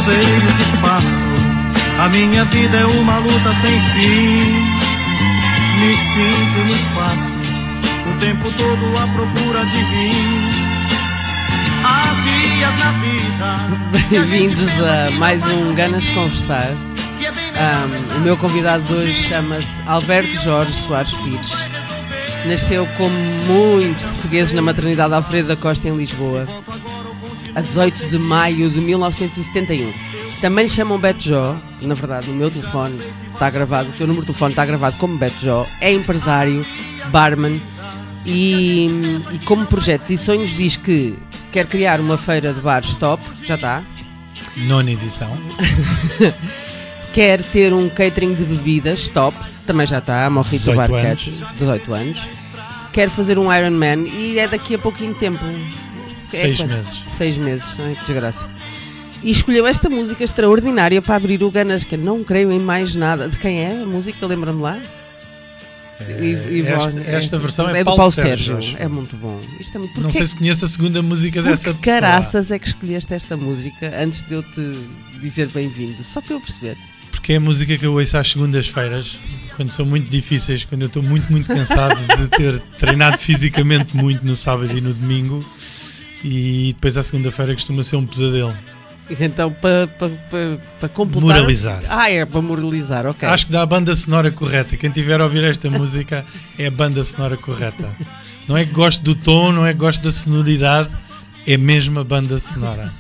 sei o que faço. A minha vida é uma luta sem fim. Me sinto no espaço, o tempo todo à procura de mim. Há dias na vida. Bem-vindos a mais um Ganas de Conversar. O meu convidado de hoje chama-se Alberto Jorge Soares Pires. Nasceu, como muitos portugueses, na maternidade Alfredo da Costa, em Lisboa, a 18 de maio de 1971. Também lhe chamam Beto Jó. Na verdade, no meu telefone está gravado, o teu número de telefone está gravado como Beto Jó. É empresário, barman e como projetos e sonhos diz que quer criar uma feira de bares top. Já está. 9ª edição. Quer ter um catering de bebidas top. Também já está. Mojito Bar Cat, 18 anos. Quer fazer um Ironman e é daqui a pouquinho tempo. 6 meses. 6 meses, ai, que desgraça. E escolheu esta música extraordinária para abrir o Ganas, que não creio em mais nada. De quem é a música? Lembra-me lá? Esta versão é do Paulo Sérgio. É muito bom. Isto é muito... Não sei se conheço a segunda música dessa pessoa. Que caraças é que escolheste esta música antes de eu te dizer bem-vindo? Só para eu perceber. Porque é a música que eu ouço às segundas-feiras, quando são muito difíceis, quando eu estou muito cansado de ter treinado fisicamente muito no sábado e no domingo, e depois à segunda-feira costuma ser um pesadelo. Então, para completar... Moralizar. É para moralizar, ok. Acho que dá a banda sonora correta. Quem tiver a ouvir esta música é a banda sonora correta. Não é que gosto do tom, não é que gosto da sonoridade, é mesmo a banda sonora.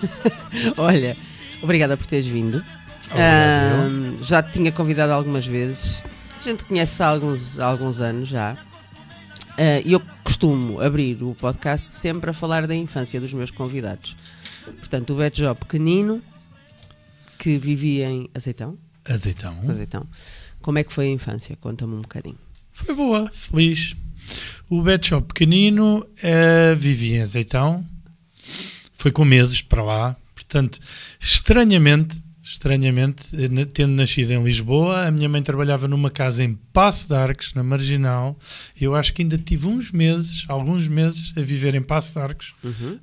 Olha, obrigada por teres vindo. Já te tinha convidado algumas vezes. A gente conhece há alguns anos já. E eu costumo abrir o podcast sempre a falar da infância dos meus convidados. Portanto, o Beto Jó pequenino, que vivia em Azeitão. Como é que foi a infância? Conta-me um bocadinho. Foi boa, feliz. O Beto Jó pequenino vivia em Azeitão. Foi com meses para lá. Portanto, estranhamente, tendo nascido em Lisboa, a minha mãe trabalhava numa casa em Paço de Arcos, na Marginal, e eu acho que ainda tive alguns meses a viver em Paço de Arcos,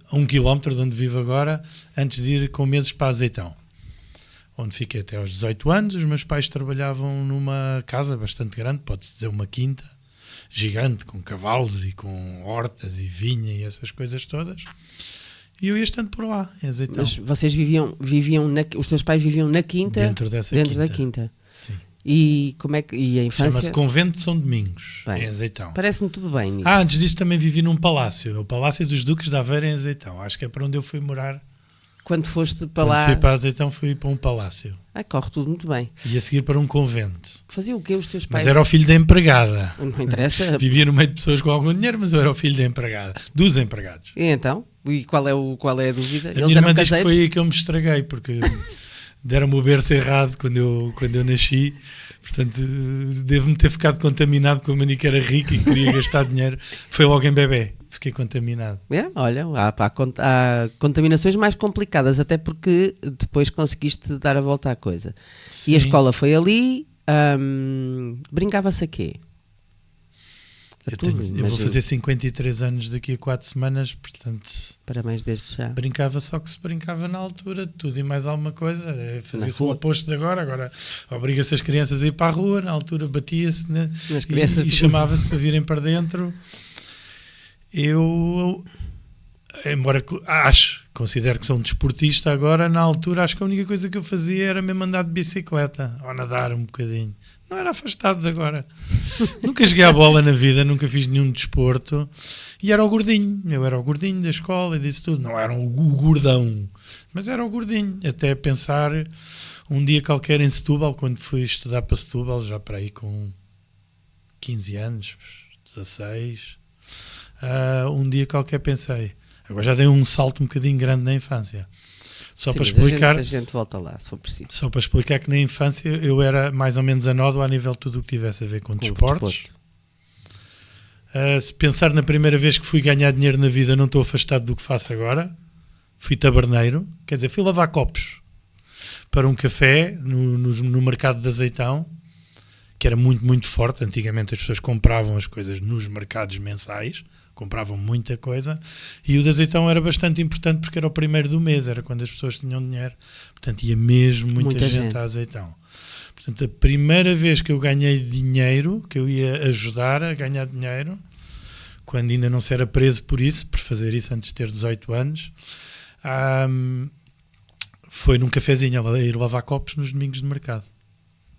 a 1 quilómetro de onde vivo agora, antes de ir com meses para Azeitão, onde fiquei até aos 18 anos. Os meus pais trabalhavam numa casa bastante grande, pode-se dizer uma quinta, gigante, com cavalos e com hortas e vinha e essas coisas todas. E eu ia estando por lá, em Azeitão. Mas vocês viviam os teus pais viviam na quinta? Dentro da quinta. Sim. E como é que... E a infância? Chama-se Convento de São Domingos, em Azeitão. Parece-me tudo bem nisso. Antes disso também vivi num palácio, o Palácio dos Duques de Aveiro, em Azeitão. Acho que é para onde eu fui morar. Quando foste para lá... Quando fui para Azeitão, fui para um palácio. Corre tudo muito bem. E a seguir para um convento. Fazia o quê os teus pais? Mas era o filho da empregada. Não interessa. Vivia no meio de pessoas com algum dinheiro, mas eu era o filho da empregada. Dos empregados. E então? E qual é a dúvida? A minha irmã diz que foi aí que eu me estraguei, porque deram-me o berço errado quando eu nasci. Portanto, devo-me ter ficado contaminado com a mania que era rica e queria gastar dinheiro. Foi logo em bebê. Fiquei contaminado. Olha, há contaminações mais complicadas, até porque depois conseguiste dar a volta à coisa. Sim. E a escola foi ali. Brincava-se a quê? Eu vou fazer 53 anos daqui a 4 semanas, portanto... Parabéns desde já. Brincava só que se brincava na altura de tudo e mais alguma coisa. Fazia-se o oposto de agora obriga-se as crianças a ir para a rua, na altura batia-se e chamava-se para virem para dentro. Eu, embora considero que sou um desportista agora, na altura acho que a única coisa que eu fazia era mesmo andar de bicicleta ou nadar um bocadinho. Não era afastado de agora. Nunca joguei a bola na vida, nunca fiz nenhum desporto. E era o gordinho. Eu era o gordinho da escola e disse tudo. Não era o gordão, mas era o gordinho. Até pensar um dia qualquer em Setúbal, quando fui estudar para Setúbal, já para aí com 15 anos, 16. Um dia qualquer pensei. Agora já dei um salto um bocadinho grande na infância. Só para explicar, a gente volta lá, se for preciso. Só para explicar que na infância eu era mais ou menos anódoa a nível de tudo o que tivesse a ver com desportos. Se pensar na primeira vez que fui ganhar dinheiro na vida, não estou afastado do que faço agora. Fui taberneiro, quer dizer, fui lavar copos para um café no mercado de Azeitão, que era muito, muito forte. Antigamente as pessoas compravam as coisas nos mercados mensais, compravam muita coisa, e o de azeitão era bastante importante porque era o primeiro do mês, era quando as pessoas tinham dinheiro, portanto ia mesmo muita gente a azeitão. Portanto, a primeira vez que eu ganhei dinheiro, que eu ia ajudar a ganhar dinheiro, quando ainda não se era preso por isso, por fazer isso antes de ter 18 anos, foi num cafezinho, a ir lavar copos nos domingos de mercado.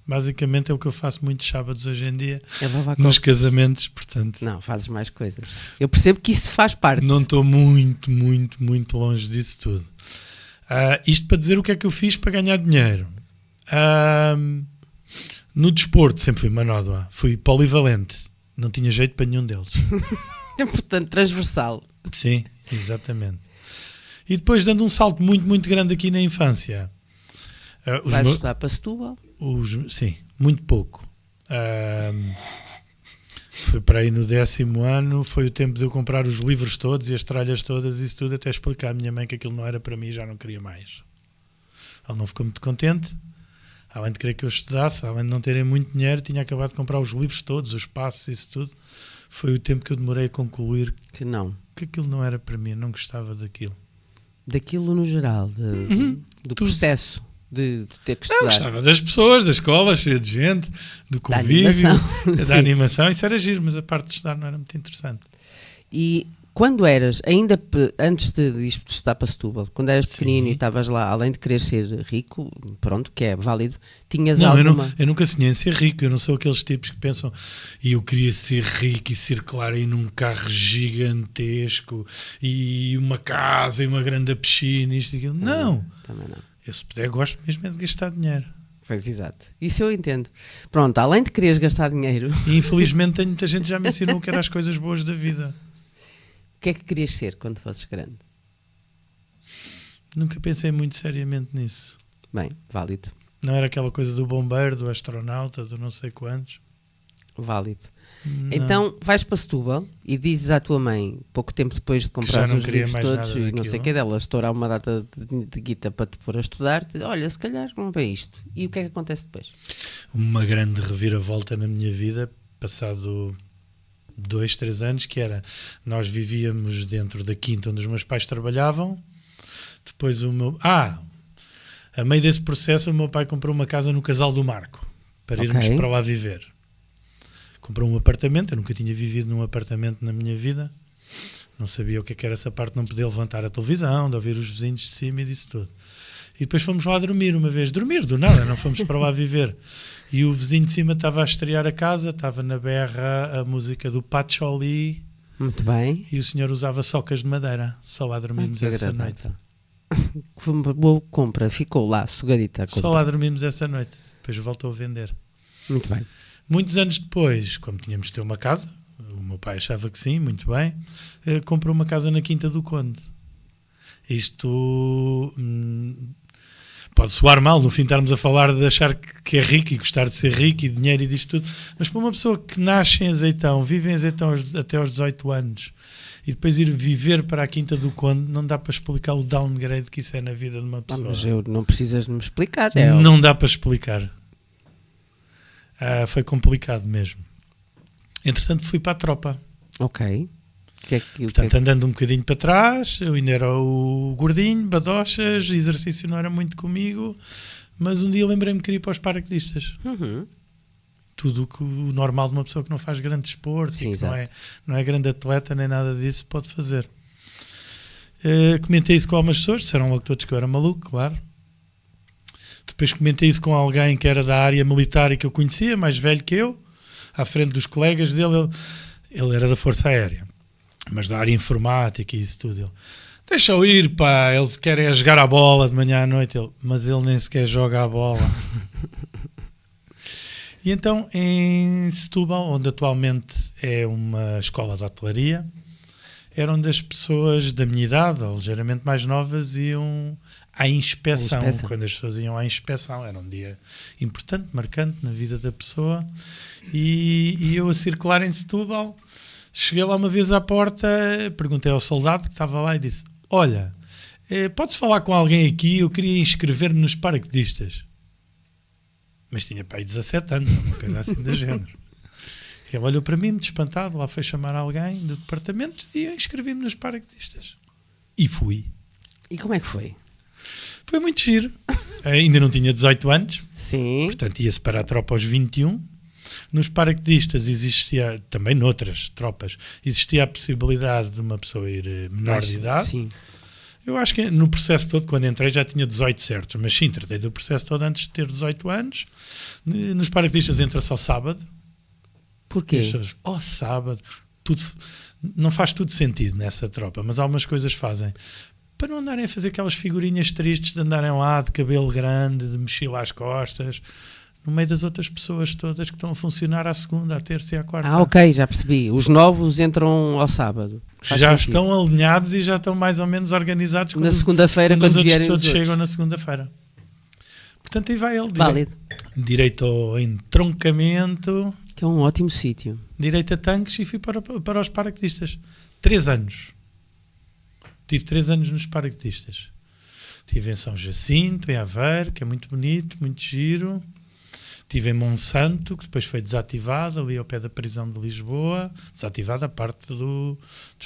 Basicamente é o que eu faço muitos sábados hoje em dia, nos casamentos, portanto... Não, fazes mais coisas. Eu percebo que isso faz parte. Não estou muito, muito, muito longe disso tudo. Isto para dizer o que é que eu fiz para ganhar dinheiro. No desporto sempre fui manódoa, fui polivalente, não tinha jeito para nenhum deles. Portanto, transversal. Sim, exatamente. E depois, dando um salto muito, muito grande aqui na infância... Vais estudar para Setúbal? Sim, muito pouco. Foi para aí no 10º ano, foi o tempo de eu comprar os livros todos e as tralhas todas, isso tudo, até explicar à minha mãe que aquilo não era para mim e já não queria mais. Ela não ficou muito contente, além de querer que eu estudasse, além de não terem muito dinheiro, tinha acabado de comprar os livros todos, os passos, isso tudo. Foi o tempo que eu demorei a concluir que aquilo não era para mim, eu não gostava daquilo. Daquilo no geral, do processo. De ter que estudar. Eu gostava das pessoas, da escola, cheia de gente, do convívio, da animação, isso era giro, mas a parte de estudar não era muito interessante. E quando eras, ainda antes de estudar para Setúbal, quando eras pequenino e estavas lá, além de querer ser rico, pronto, que é válido, tinhas alguma... Eu nunca sonhei em ser rico, eu não sou aqueles tipos que pensam e eu queria ser rico e circular aí num carro gigantesco e uma casa e uma grande piscina, isto e aquilo. Não! Também não. Eu, se puder, gosto mesmo de gastar dinheiro. Pois, exato. Isso eu entendo. Pronto, além de quereres gastar dinheiro... E infelizmente muita gente já me ensinou que eram as coisas boas da vida. O que é que querias ser quando fosses grande? Nunca pensei muito seriamente nisso. Bem, válido. Não era aquela coisa do bombeiro, do astronauta, do não sei quantos. Válido. Não. Então vais para Setúbal e dizes à tua mãe, pouco tempo depois de comprar os livros todos e não sei o que dela, estourar uma data de guita para te pôr a estudar, olha, se calhar não é isto. E o que é que acontece depois? Uma grande reviravolta na minha vida, passado 2, 3 anos, que era, nós vivíamos dentro da quinta onde os meus pais trabalhavam, depois a meio desse processo o meu pai comprou uma casa no Casal do Marco, para irmos para lá viver. Comprou um apartamento, eu nunca tinha vivido num apartamento na minha vida, não sabia o que era essa parte de não poder levantar a televisão, de ouvir os vizinhos de cima e disso tudo. E depois fomos lá dormir uma vez, do nada, não fomos para lá viver. E o vizinho de cima estava a estrear a casa, estava na berra a música do Pacholi. Muito bem. E o senhor usava socas de madeira, só lá dormimos essa noite. Foi uma boa compra, ficou lá, sugadita. Só lá dormimos essa noite, depois voltou a vender. Muito bem. Muitos anos depois, como tínhamos de ter uma casa, o meu pai achava que sim, muito bem, comprou uma casa na Quinta do Conde. Isto pode soar mal, no fim estarmos a falar de achar que é rico e gostar de ser rico e dinheiro e disto tudo, mas para uma pessoa que nasce em Azeitão, vive em Azeitão até aos 18 anos e depois ir viver para a Quinta do Conde, não dá para explicar o downgrade que isso é na vida de uma pessoa. Mas não precisas de me explicar. Não dá para explicar. Foi complicado mesmo. Entretanto fui para a tropa. Ok. Portanto, andando um bocadinho para trás, eu ainda era o gordinho, badochas, exercício não era muito comigo, mas um dia lembrei-me que queria ir para os paraquedistas. Tudo o normal de uma pessoa que não faz grande desporto, sim, e que não é grande atleta nem nada disso pode fazer. Comentei isso com algumas pessoas, disseram logo todos que eu era maluco, claro. Depois comentei isso com alguém que era da área militar e que eu conhecia, mais velho que eu, à frente dos colegas dele. Ele era da Força Aérea, mas da área informática e isso tudo. Ele, deixa eu ir, pá, eles querem jogar a bola de manhã à noite. Mas ele nem sequer joga a bola. E então, em Setúbal, onde atualmente é uma escola de hotelaria, era onde as pessoas da minha idade, ou ligeiramente mais novas, iam à inspeção. Quando as pessoas iam à inspeção, era um dia importante, marcante na vida da pessoa. E eu a circular em Setúbal, cheguei lá uma vez à porta, perguntei ao soldado que estava lá e disse, olha, podes falar com alguém aqui? Eu queria inscrever-me nos paraquedistas. mas tinha pai 17 anos, uma coisa assim do género. Ele olhou para mim, muito espantado, lá foi chamar alguém do departamento e eu inscrevi-me nos paraquedistas. E fui. E como é que foi? Foi muito giro. Ainda não tinha 18 anos. Sim. Portanto, ia-se para a tropa aos 21. Nos paraquedistas existia, também noutras tropas, existia a possibilidade de uma pessoa ir menor de idade. Sim. Eu acho que no processo todo, quando entrei, já tinha 18 certos. Mas sim, tratei do processo todo antes de ter 18 anos. Nos paraquedistas entra-se ao sábado. Porquê? Ao sábado. Tudo, não faz tudo sentido nessa tropa, mas algumas coisas fazem. Para não andarem a fazer aquelas figurinhas tristes de andarem lá de cabelo grande, de mochila às costas, no meio das outras pessoas todas que estão a funcionar à segunda, à terça e à quarta. Ok, já percebi. Os novos entram ao sábado. Faz Já sentido. estão alinhados e já estão mais ou menos organizados Na segunda-feira, os quando outros vierem todos os outros. chegam na segunda-feira. Portanto, aí vai ele. Válido. Direito ao entroncamento, Que é um ótimo sítio. direito a tanques e fui para os paraquedistas. 3 anos. Tive 3 anos nos paraquedistas. Estive em São Jacinto, em Aveiro, que é muito bonito, muito giro. Estive em Monsanto, que depois foi desativado, ali ao pé da prisão de Lisboa. Desativada a parte dos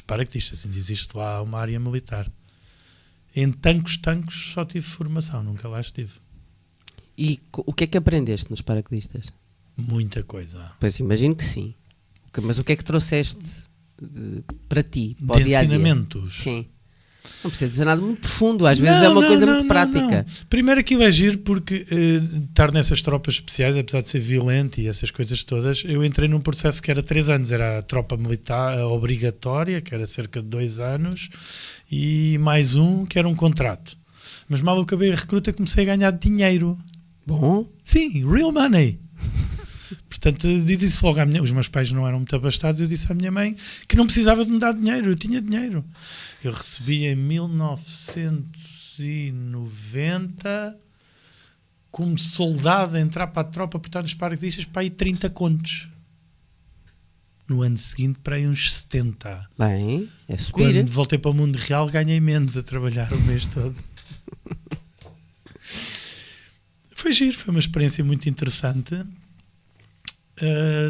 paraquedistas. Ainda existe lá uma área militar. Em tanques, só tive formação, nunca lá estive. E o que é que aprendeste nos paraquedistas? Muita coisa. Pois imagino que sim. Mas o que é que trouxeste para ti, para o De dia-a-dia? ensinamentos. Sim. Não precisa dizer nada muito profundo, às vezes é uma coisa muito prática. Não. Primeiro aquilo é giro porque estar nessas tropas especiais, apesar de ser violento e essas coisas todas, eu entrei num processo que era 3 anos, era a tropa militar obrigatória, que era cerca de 2 anos, e mais um que era um contrato. Mas mal eu acabei a recruta, comecei a ganhar dinheiro. Bom, Sim, real money. Portanto, disse logo à os meus pais não eram muito abastados, eu disse à minha mãe que não precisava de me dar dinheiro, eu tinha dinheiro. Eu recebi em 1990, como soldado, a entrar para a tropa por estar nos paraquedistas, para aí 30 contos. No ano seguinte, para aí uns 70. bem, é subir. Quando voltei para o mundo real, ganhei menos a trabalhar o mês todo. Foi giro, foi uma experiência muito interessante.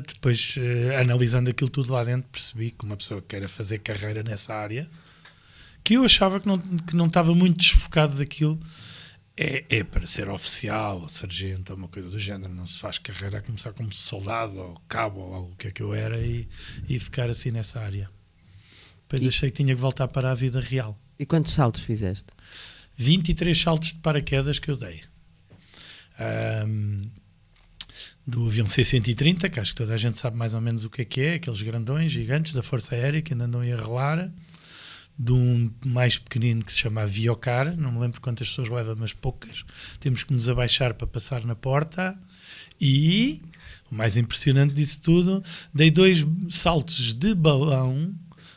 Depois, analisando aquilo tudo lá dentro, percebi que uma pessoa que queira fazer carreira nessa área, que eu achava que não estava muito desfocado daquilo, é para ser oficial ou sargento ou uma coisa do género. Não se faz carreira a começar como soldado ou cabo ou algo que é que eu era e ficar assim nessa área. Depois achei que tinha que voltar para a vida real. E quantos saltos fizeste? 23 saltos de paraquedas que eu dei. Do avião C-130, que acho que toda a gente sabe mais ou menos o que é, aqueles grandões, gigantes da Força Aérea que ainda andam a rolar, de um mais pequenino que se chama Aviocar, não me lembro quantas pessoas leva, mas poucas, temos que nos abaixar para passar na porta, e o mais impressionante disso tudo, dei 2 saltos de balão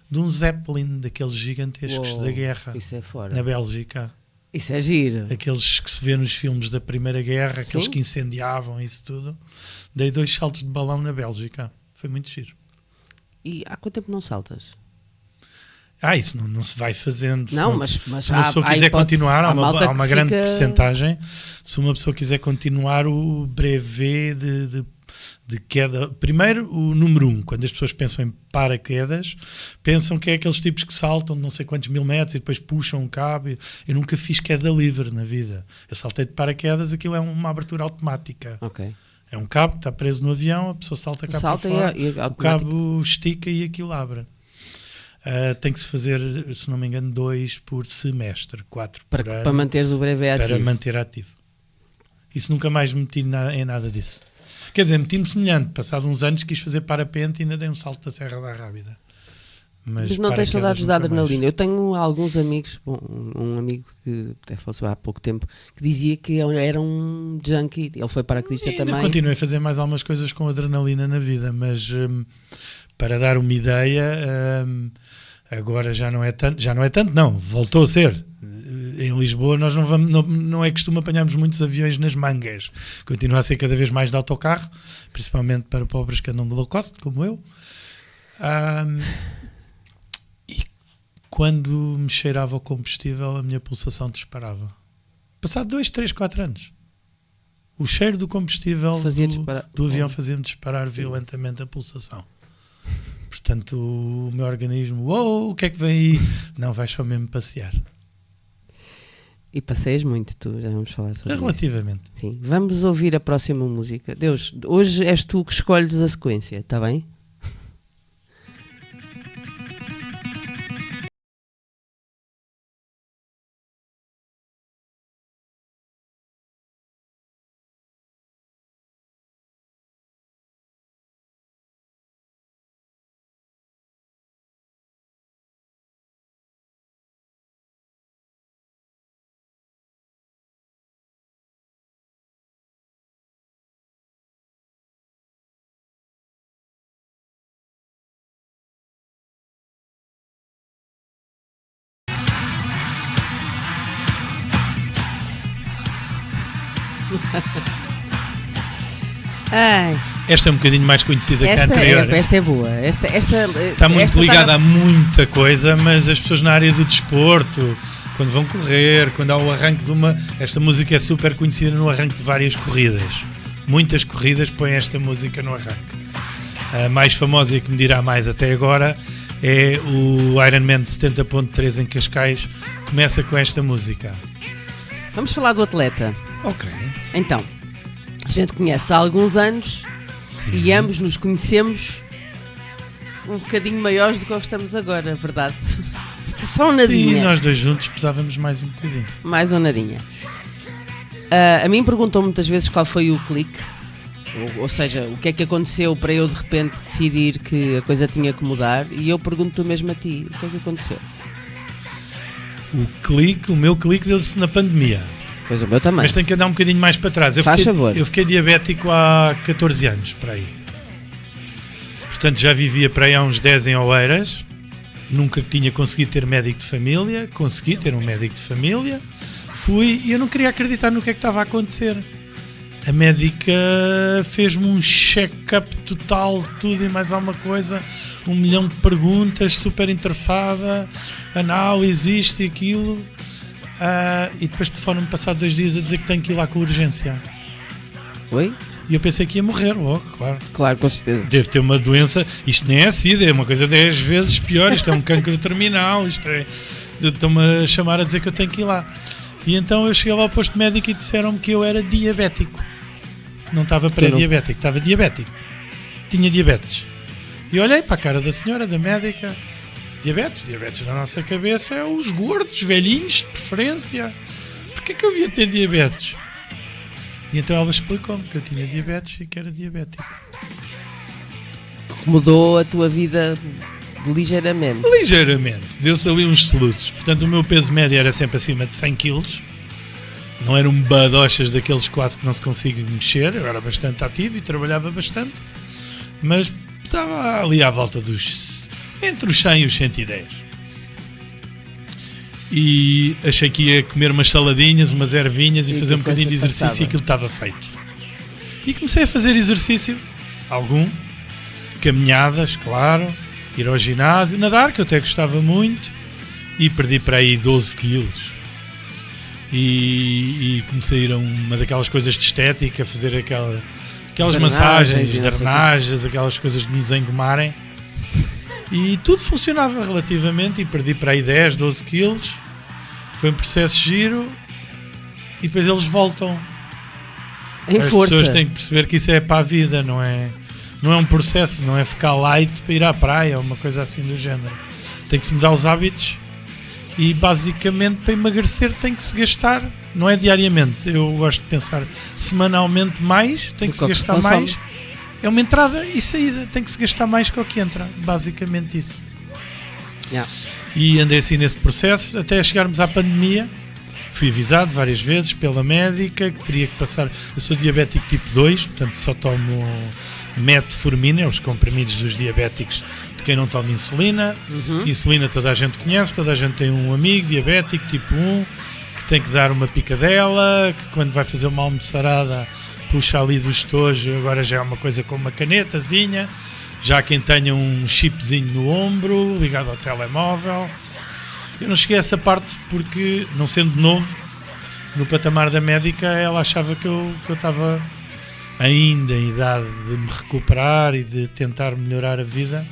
de um Zeppelin, daqueles gigantescos Uou, da guerra, isso é fora. na Bélgica. Isso é giro. Aqueles que se vê nos filmes da Primeira Guerra, aqueles Sim. que incendiavam isso tudo. Dei 2 saltos de balão na Bélgica. Foi muito giro. E há quanto tempo não saltas? Isso não se vai fazendo. Não, Se mas se uma pessoa há quiser hipótese. continuar, Há há malta uma que grande fica- percentagem. Se uma pessoa quiser continuar o brevet de queda, primeiro o número 1, quando as pessoas pensam em paraquedas, pensam que é aqueles tipos que saltam de não sei quantos mil metros e depois puxam um cabo. Eu nunca fiz queda livre na vida. Eu saltei de paraquedas, aquilo é uma abertura automática. Ok. É um cabo que está preso no avião, a pessoa salta cá Salta para fora, e o automático. cabo estica e aquilo abre. Tem que se fazer, se não me engano, 2 por semestre, 4 por ano, Para manteres o brevet para ativo. manter ativo. Isso nunca mais me meti em nada disso. Quer dizer, meti-me semelhante. Passado uns anos quis fazer parapente e ainda dei um salto da Serra da Rábida. Mas não tens paraquedas saudades da nunca mais. adrenalina. Eu tenho alguns amigos, um amigo que até faleceu há pouco tempo, que dizia que era um junkie. Ele foi paraquedista Ainda também. continuei a fazer mais algumas coisas com adrenalina na vida, mas para dar uma ideia, agora já não é tanto, não, voltou a ser. Em Lisboa nós não é costume apanharmos muitos aviões nas mangas. Continua a ser cada vez mais de autocarro, principalmente para pobres que andam de low cost, como eu. E quando me cheirava o combustível, a minha pulsação disparava. Passado 2, 3, 4 anos. O cheiro do combustível do avião Oh. fazia-me disparar violentamente a pulsação. Portanto, o meu organismo, o que é que vem aí? Não, vais só mesmo passear. E passeias muito, tu, já vamos falar sobre isso. Relativamente. Sim. Vamos ouvir a próxima música. Deus, hoje és tu que escolhes a sequência, está bem? Ai, Esta é um bocadinho mais conhecida que a anterior. esta é boa. Está muito ligada a muita coisa, mas as pessoas na área do desporto, quando vão correr, quando há o arranque de uma... Esta música é super conhecida no arranque de várias corridas. Muitas corridas põem esta música no arranque. A mais famosa e que me dirá mais até agora é o Ironman 70.3 em Cascais. Começa com esta música. Vamos falar do atleta. Ok. Então, a gente conhece há alguns anos e ambos nos conhecemos um bocadinho maiores do que estamos agora, verdade? Só um nadinha. Sim, nós dois juntos pesávamos mais um bocadinho. Mais um nadinha. A mim perguntam muitas vezes qual foi o clique, ou seja, o que é que aconteceu para eu de repente decidir que a coisa tinha que mudar, e eu pergunto mesmo a ti, o que é que aconteceu? O meu clique deu-se na pandemia. Pois o meu também. Mas tenho que andar um bocadinho mais para trás. Faz favor. Eu fiquei diabético há 14 anos, para aí. Portanto, já vivia para aí há uns 10 em Oeiras. Nunca tinha conseguido ter médico de família. Consegui ter um médico de família. Fui e eu não queria acreditar no que é que estava a acontecer. A médica fez-me um check-up total de tudo e mais alguma coisa. 1 milhão de perguntas, super interessada. Análise, isto e aquilo. E depois telefone-me passado 2 dias a dizer que tenho que ir lá com urgência. Oi? E eu pensei que ia morrer logo, claro. Claro, com certeza. Devo ter uma doença, isto nem é SIDA, é uma coisa 10 vezes pior, isto é um cancro terminal, isto é... Estão-me a chamar a dizer que eu tenho que ir lá. E então eu cheguei lá ao posto médico e disseram-me que eu era diabético. Não estava pré-diabético, estava diabético. Tinha diabetes. E olhei para a cara da senhora, da médica. Diabetes na nossa cabeça é os gordos, velhinhos, de preferência. Porquê que eu ia ter diabetes? E então ela explicou-me que eu tinha diabetes e que era diabético. Mudou a tua vida ligeiramente. Ligeiramente. Deu-se ali uns soluços. Portanto, o meu peso médio era sempre acima de 100 kg. Não era um badochas daqueles quase que não se consegue mexer. Eu era bastante ativo e trabalhava bastante. Mas estava ali à volta dos... entre os 100 e os 110. E achei que ia comer umas saladinhas, umas ervinhas e fazer um bocadinho de exercício e aquilo estava feito. E comecei a fazer exercício, algum, caminhadas, claro, ir ao ginásio, nadar, que eu até gostava muito, e perdi para aí 12 quilos. E comecei a ir a uma daquelas coisas de estética, fazer aquelas massagens, drenagens, aquelas coisas de nos engomarem. E tudo funcionava relativamente e perdi para aí 10, 12 quilos. Foi um processo giro e depois eles voltam. Em As força. pessoas têm que perceber que isso é para a vida, não é um processo, não é ficar light para ir à praia ou uma coisa assim do género. Tem que se mudar os hábitos e basicamente para emagrecer tem que se gastar, não é diariamente, eu gosto de pensar semanalmente mais, tem que se gastar mais. É uma entrada e saída, tem que se gastar mais que o que entra, basicamente isso. Yeah. E andei assim nesse processo até chegarmos à pandemia. Fui avisado várias vezes pela médica que teria que passar. Eu sou diabético tipo 2, portanto só tomo metformina, os comprimidos dos diabéticos de quem não toma insulina. Insulina toda a gente conhece, toda a gente tem um amigo diabético tipo 1 que tem que dar uma picadela, que quando vai fazer uma almoçarada puxa ali do estojo, agora já é uma coisa com uma canetazinha, já quem tenha um chipzinho no ombro, ligado ao telemóvel. Eu não cheguei a essa parte porque, não sendo novo, no patamar da médica, ela achava que eu estava ainda em idade de me recuperar e de tentar melhorar a vida.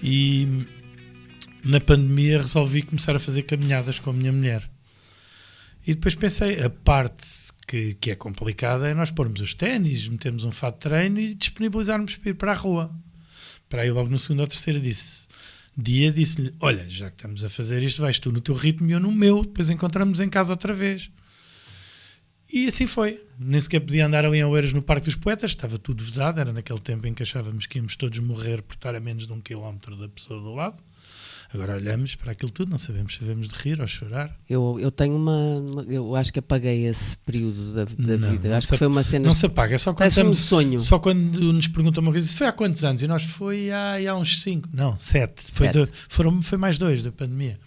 E na pandemia resolvi começar a fazer caminhadas com a minha mulher. E depois pensei, a parte que é complicada é nós pormos os ténis, metermos um fato de treino e disponibilizarmos para ir para a rua. Para aí logo no segundo ou terceiro dia disse-lhe, olha, já que estamos a fazer isto, vais tu no teu ritmo e eu no meu, depois encontramos em casa outra vez. E assim foi. Nem sequer podia andar ali em Oeiras no Parque dos Poetas, estava tudo vedado, era naquele tempo em que achávamos que íamos todos morrer por estar a menos de 1 quilómetro da pessoa do lado. Agora olhamos para aquilo tudo, não sabemos se devemos de rir ou chorar. Eu tenho eu acho que apaguei esse período da vida. Acho que foi uma cena... Não se apaga, é só quando parece um sonho. Só quando nos perguntam uma coisa, foi há quantos anos? E nós foi há uns 5, não, 7. Foi mais 2 da pandemia.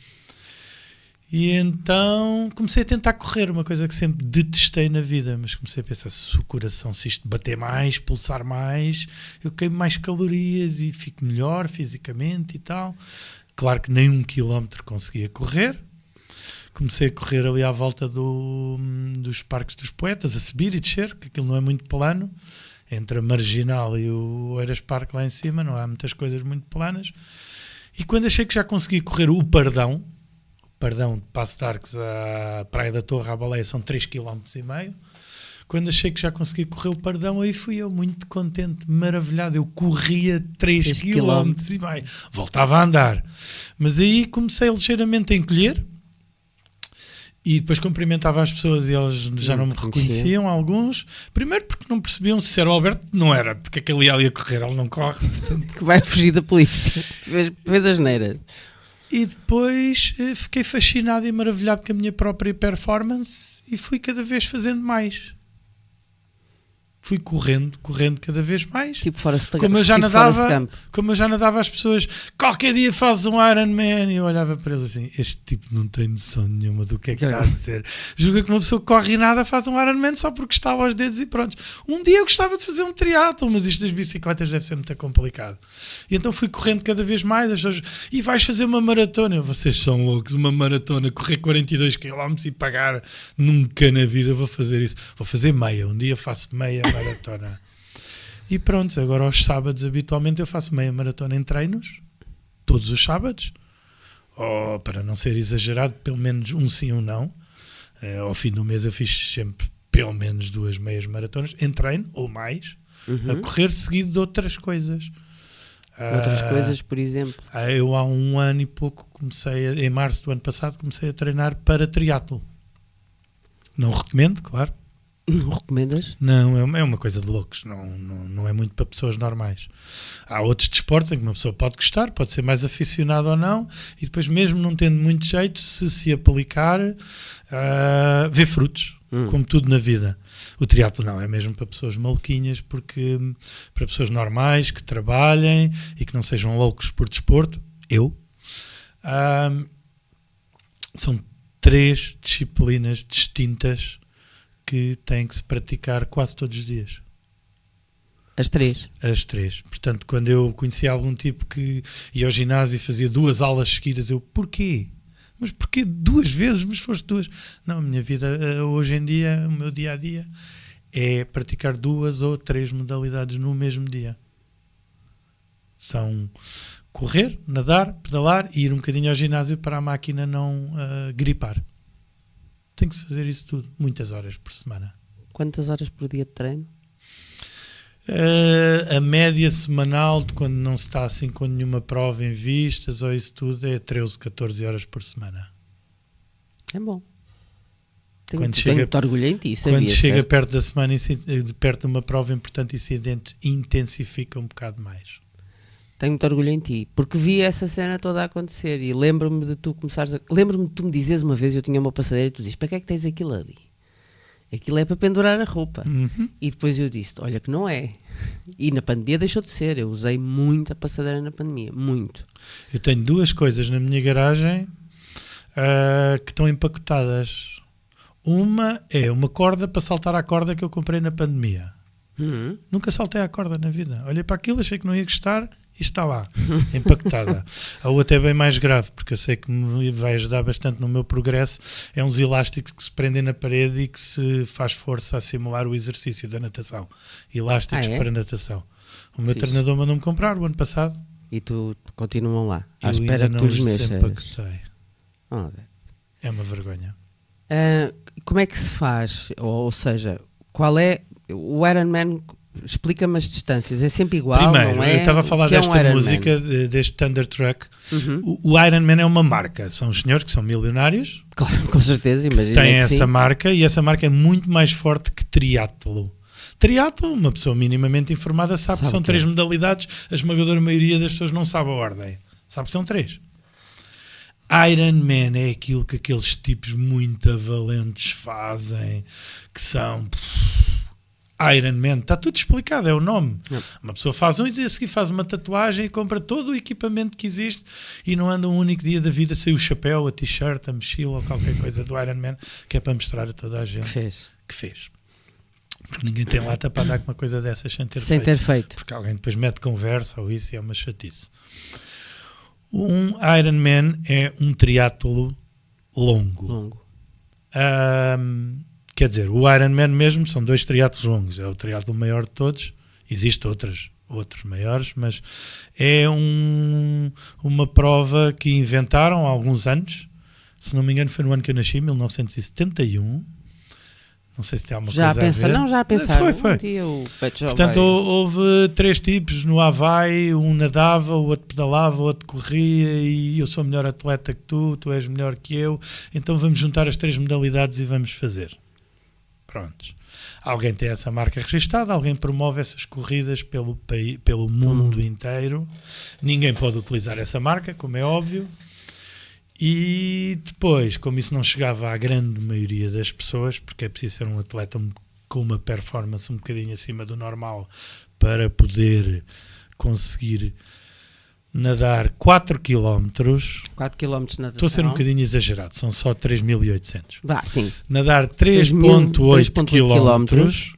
E então comecei a tentar correr, uma coisa que sempre detestei na vida, mas comecei a pensar, se o coração, se isto bater mais, pulsar mais, eu queimo mais calorias e fico melhor fisicamente e tal. Claro que nem 1 quilómetro conseguia correr. Comecei a correr ali à volta dos Parques dos Poetas, a subir e descer, que aquilo não é muito plano. Entre a Marginal e o Oeiras Parque lá em cima, não há muitas coisas muito planas. E quando achei que já conseguia correr o Pardão de Passo de Arcos à Praia da Torre à Baleia são 3,5 km. Quando achei que já conseguia correr o Pardão, aí fui eu muito contente, maravilhado. Eu corria 3 km e voltava a andar. Mas aí comecei ligeiramente a encolher e depois cumprimentava as pessoas e eles já não me reconheciam, alguns. Primeiro porque não percebiam se era o Alberto, não era, porque aquele ia correr, ele não corre. Portanto. Que vai fugir da polícia. Fez as neiras. E depois fiquei fascinado e maravilhado com a minha própria performance e fui cada vez fazendo mais. Fui correndo cada vez mais. Tipo Forrest Gump. Como eu já nadava, as pessoas, qualquer dia fazes um Ironman. E eu olhava para eles assim, este tipo não tem noção nenhuma do que é que está a dizer. Julga que uma pessoa que corre e nada faz um Ironman só porque estava aos dedos e pronto. Um dia eu gostava de fazer um triatlo, mas isto das bicicletas deve ser muito complicado. E então fui correndo cada vez mais. As pessoas, e vais fazer uma maratona? Vocês são loucos, uma maratona, correr 42 km e pagar, nunca na vida vou fazer isso. Vou fazer meia, um dia faço meia maratona. E pronto, agora aos sábados habitualmente eu faço meia maratona em treinos, todos os sábados, ou para não ser exagerado, pelo menos um sim, um não. Ao fim do mês eu fiz sempre pelo menos 2 meias maratonas em treino, ou mais, a correr seguido de outras coisas. Outras coisas, por exemplo? Eu há 1 ano e pouco em março do ano passado, comecei a treinar para triatlo. Não recomendo, claro. Não recomendas? Não, é uma coisa de loucos, não é muito para pessoas normais. Há outros desportos em que uma pessoa pode gostar, pode ser mais aficionado ou não, e depois mesmo não tendo muito jeito, se aplicar, vê frutos, como tudo na vida. O triatlo não, é mesmo para pessoas maluquinhas, porque para pessoas normais, que trabalhem e que não sejam loucos por desporto, são 3 disciplinas distintas que têm que se praticar quase todos os dias. As 3? As 3. Portanto, quando eu conhecia algum tipo que ia ao ginásio e fazia 2 aulas seguidas, eu, porquê? Mas porquê 2 vezes? Mas foste 2. Não, a minha vida, hoje em dia, o meu dia-a-dia, é praticar 2 ou 3 modalidades no mesmo dia. São correr, nadar, pedalar e ir um bocadinho ao ginásio para a máquina não gripar. Tem que se fazer isso tudo, muitas horas por semana. Quantas horas por dia de treino? A média semanal de quando não se está assim com nenhuma prova em vistas ou isso tudo é 13, 14 horas por semana. É bom. Tenho muito orgulho em ti, sabia, quando chega certo? perto da semana, perto de uma prova importante, isso intensifica um bocado mais. Tenho muito orgulho em ti, porque vi essa cena toda a acontecer e lembro-me de tu começares lembro-me de tu me dizeres uma vez, eu tinha uma passadeira e tu dizes, para que é que tens aquilo ali? Aquilo é para pendurar a roupa. E depois eu disse, olha que não é. E na pandemia deixou de ser, eu usei muito a passadeira na pandemia, muito. Eu tenho 2 coisas na minha garagem que estão empacotadas. Uma é uma corda para saltar à corda que eu comprei na pandemia. Nunca saltei à corda na vida. Olhei para aquilo, achei que não ia gostar e está lá, empactada. A outra é bem mais grave, porque eu sei que me vai ajudar bastante no meu progresso. É uns elásticos que se prendem na parede e que se faz força a simular o exercício da natação. Elásticos para natação. O meu treinador mandou-me comprar o ano passado. E tu continuam lá, à Eu espera ainda que tu não os os mexas. desempaquetei. Oh, É uma vergonha. como é que se faz? Ou seja, qual é o Ironman? Explica-me as distâncias. É sempre igual, Primeiro, não é? eu estava a falar Que é um desta Ironman? música, deste Thunder Truck. O Ironman é uma marca. São os senhores que são milionários, Claro, com certeza, imagino têm que essa sim. marca e essa marca é muito mais forte que triatlo. Triatlo, uma pessoa minimamente informada sabe que Sabe são o quê? 3 modalidades. A esmagadora maioria das pessoas não sabe a ordem. Sabe que são 3. Ironman é aquilo que aqueles tipos muito valentes fazem, que são... Ironman, está tudo explicado, é o nome. Uma pessoa faz e a seguir faz uma tatuagem e compra todo o equipamento que existe e não anda um único dia da vida sem o chapéu, a t-shirt, a mochila ou qualquer coisa do Ironman, que é para mostrar a toda a gente que fez. Porque ninguém tem lata para andar com uma coisa dessas sem ter feito. Porque alguém depois mete conversa ou isso e é uma chatice. Um Ironman é um triatlo longo. Quer dizer, o Ironman mesmo são 2 triatlos longos. É o triatlo maior de todos. Existem outros maiores, mas é uma prova que inventaram há alguns anos. Se não me engano foi no ano que eu nasci, 1971. Não sei se tem alguma coisa a ver. Já a pensar. Foi. Um dia o Beto já Portanto, vai- houve 3 tipos no Havaí, um nadava, o outro pedalava, o outro corria e eu sou melhor atleta que tu és melhor que eu, então vamos juntar as 3 modalidades e vamos fazer. Prontos. Alguém tem essa marca registada, alguém promove essas corridas pelo mundo inteiro. Ninguém pode utilizar essa marca, como é óbvio. E depois, como isso não chegava à grande maioria das pessoas, porque é preciso ser um atleta com uma performance um bocadinho acima do normal para poder conseguir nadar 4 km. 4 km de natação. Estou a ser um bocadinho exagerado, são só 3.800. Vá, sim. Nadar 3.8 km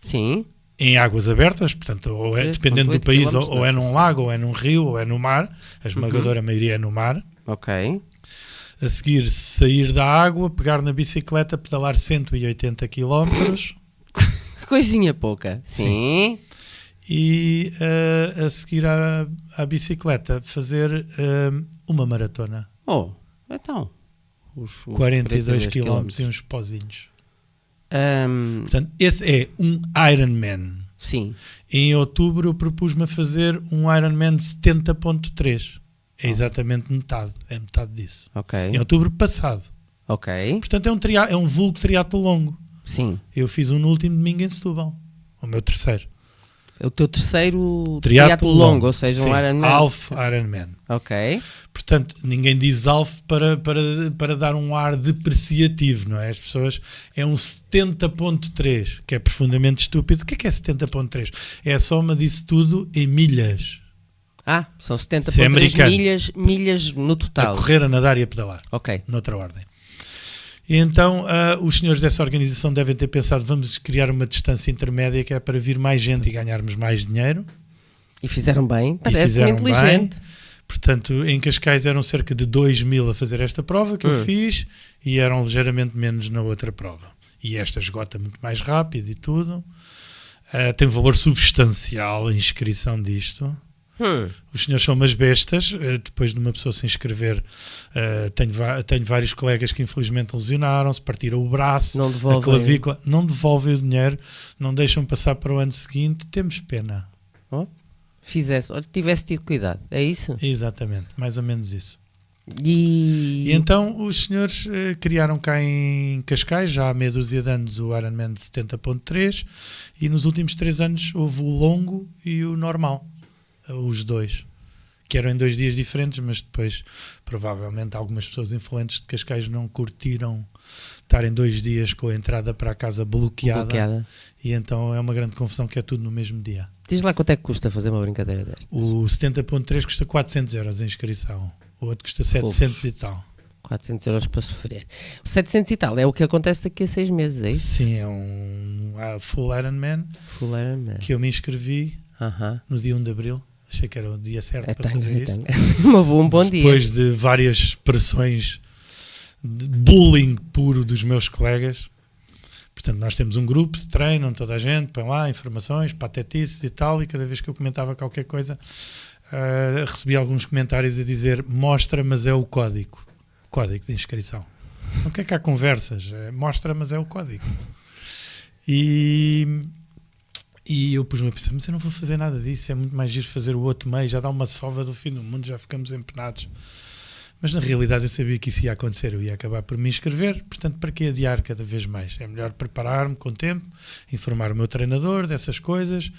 Sim. em águas abertas, portanto, ou é, dependendo do 3.8 país, quilómetros ou é de num natação. lago, ou é num rio, ou é no mar. A esmagadora maioria é no mar. Ok. A seguir, sair da água, pegar na bicicleta, pedalar 180 km Coisinha pouca. Sim. e a seguir à bicicleta fazer uma maratona. Oh, então. Os 42 km quilómetros. e uns pozinhos. Ahm, Portanto, esse é um Ironman. sim. Em outubro eu propus-me a fazer um Ironman 70.3. É exatamente metade. É metade disso. Ok. Em outubro passado. Ok. Portanto, é um vulgo triatlo longo. Sim. Eu fiz um no último domingo em Setúbal. O meu terceiro. É o teu terceiro Triatlo triatlo longo, ou seja, Sim, um Ironman. Half Ironman. Ok. Portanto, ninguém diz half para dar um ar depreciativo, não é? As pessoas... É um 70.3, que é profundamente estúpido. O que é 70.3? É a soma disso tudo em milhas. Ah, são Isso é 70.3 americano. milhas no total. A correr, a nadar e a pedalar. Ok. Noutra ordem. E então, os senhores dessa organização devem ter pensado, vamos criar uma distância intermédia que é para vir mais gente e ganharmos mais dinheiro. E fizeram bem. E Parece-me fizeram inteligente. bem. Portanto, em Cascais eram cerca de 2.000 a fazer esta prova que eu fiz e eram ligeiramente menos na outra prova. E esta esgota muito mais rápido e tudo. Tem um valor substancial a inscrição disto. Os senhores são umas bestas. Depois de uma pessoa se inscrever, tenho vários colegas que infelizmente lesionaram-se, partiram o braço, Não a devolvem. clavícula, não devolvem o dinheiro, não deixam passar para o ano seguinte. Temos pena. Oh, fizesse, olha, tivesse tido cuidado. É isso? Exatamente, mais ou menos isso. E E então os senhores criaram cá em Cascais, já há meia dúzia de anos, o Ironman de 70.3 e nos últimos 3 anos houve o longo e o normal, os dois, que eram em 2 dias diferentes, mas depois provavelmente algumas pessoas influentes de Cascais não curtiram estar em 2 dias com a entrada para a casa bloqueada. E então é uma grande confusão que é tudo no mesmo dia. Diz lá quanto é que custa fazer uma brincadeira desta. O 70.3 custa 400 euros a inscrição, o outro custa 700 e tal. 400 euros para sofrer. O 700 e tal é o que acontece daqui a 6 meses, é isso? Sim, é um Full Ironman Full Ironman. que eu me inscrevi no dia 1 de Abril. Achei que era o dia certo para fazer isso. Um bom dia. Depois de várias pressões de bullying puro dos meus colegas. Portanto, nós temos um grupo de treino onde toda a gente põe lá informações, patetices e tal, e cada vez que eu comentava qualquer coisa, recebi alguns comentários a dizer: mostra, mas é o código de inscrição. O que é que há conversas? Mostra, mas é o código. E eu pus-me a pensar, mas eu não vou fazer nada disso, é muito mais giro fazer o outro meio, já dá uma sova do fim do mundo, já ficamos empenados. Mas na realidade eu sabia que isso ia acontecer, eu ia acabar por me inscrever, portanto para que adiar cada vez mais? É melhor preparar-me com tempo, informar o meu treinador dessas coisas.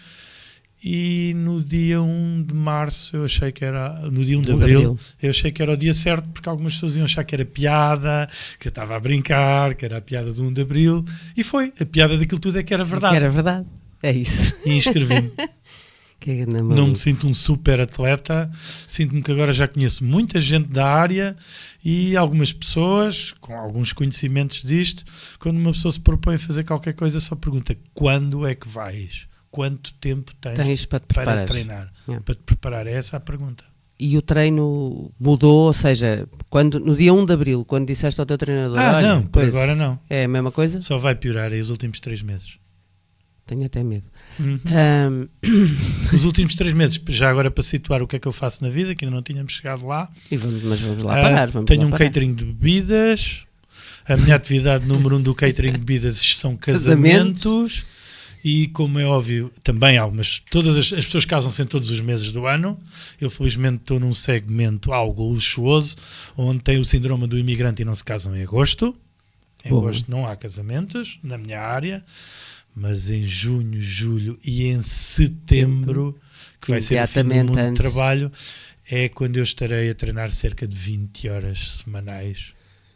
E no dia 1 de março eu achei que era, no dia 1 de abril, eu achei que era o dia certo, porque algumas pessoas iam achar que era piada, que eu estava a brincar, que era a piada do 1 de abril, e foi, a piada daquilo tudo é que era verdade. Que era verdade, é isso. E inscrevi-me. Não me sinto um super atleta, sinto-me que agora já conheço muita gente da área e algumas pessoas com alguns conhecimentos disto. Quando uma pessoa se propõe a fazer qualquer coisa, só pergunta: quando é que vais? Quanto tempo tens para treinar? Para te preparar, é essa a pergunta. E o treino mudou, ou seja, no dia 1 de Abril, quando disseste ao teu treinador... não, por agora não. É a mesma coisa? Só vai piorar aí os últimos 3 meses. Tenho até medo. Os últimos 3 meses, já agora para situar o que é que eu faço na vida, que ainda não tínhamos chegado lá. Mas vamos lá parar. Tenho um catering de bebidas. A minha atividade número 1 do catering de bebidas são casamentos. E como é óbvio, também todas as pessoas casam-se em todos os meses do ano. Eu felizmente estou num segmento algo luxuoso, onde tem o síndrome do imigrante e não se casam em agosto. Em agosto não há casamentos na minha área. Mas em junho, julho e em setembro, que vai ser o fim do mundo de trabalho, é quando eu estarei a treinar cerca de 20 horas semanais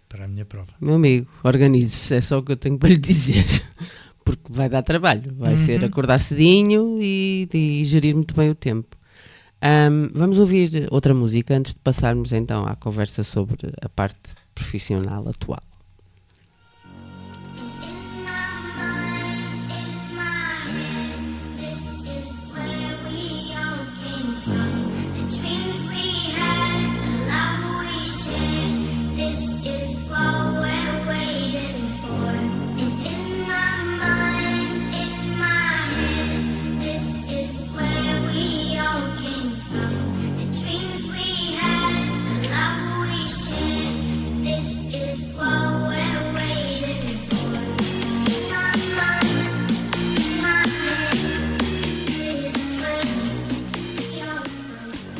para a minha prova. Meu amigo, organize-se, é só o que eu tenho para lhe dizer, porque vai dar trabalho, vai ser acordar cedinho e gerir muito bem o tempo. Vamos ouvir outra música antes de passarmos então à conversa sobre a parte profissional atual.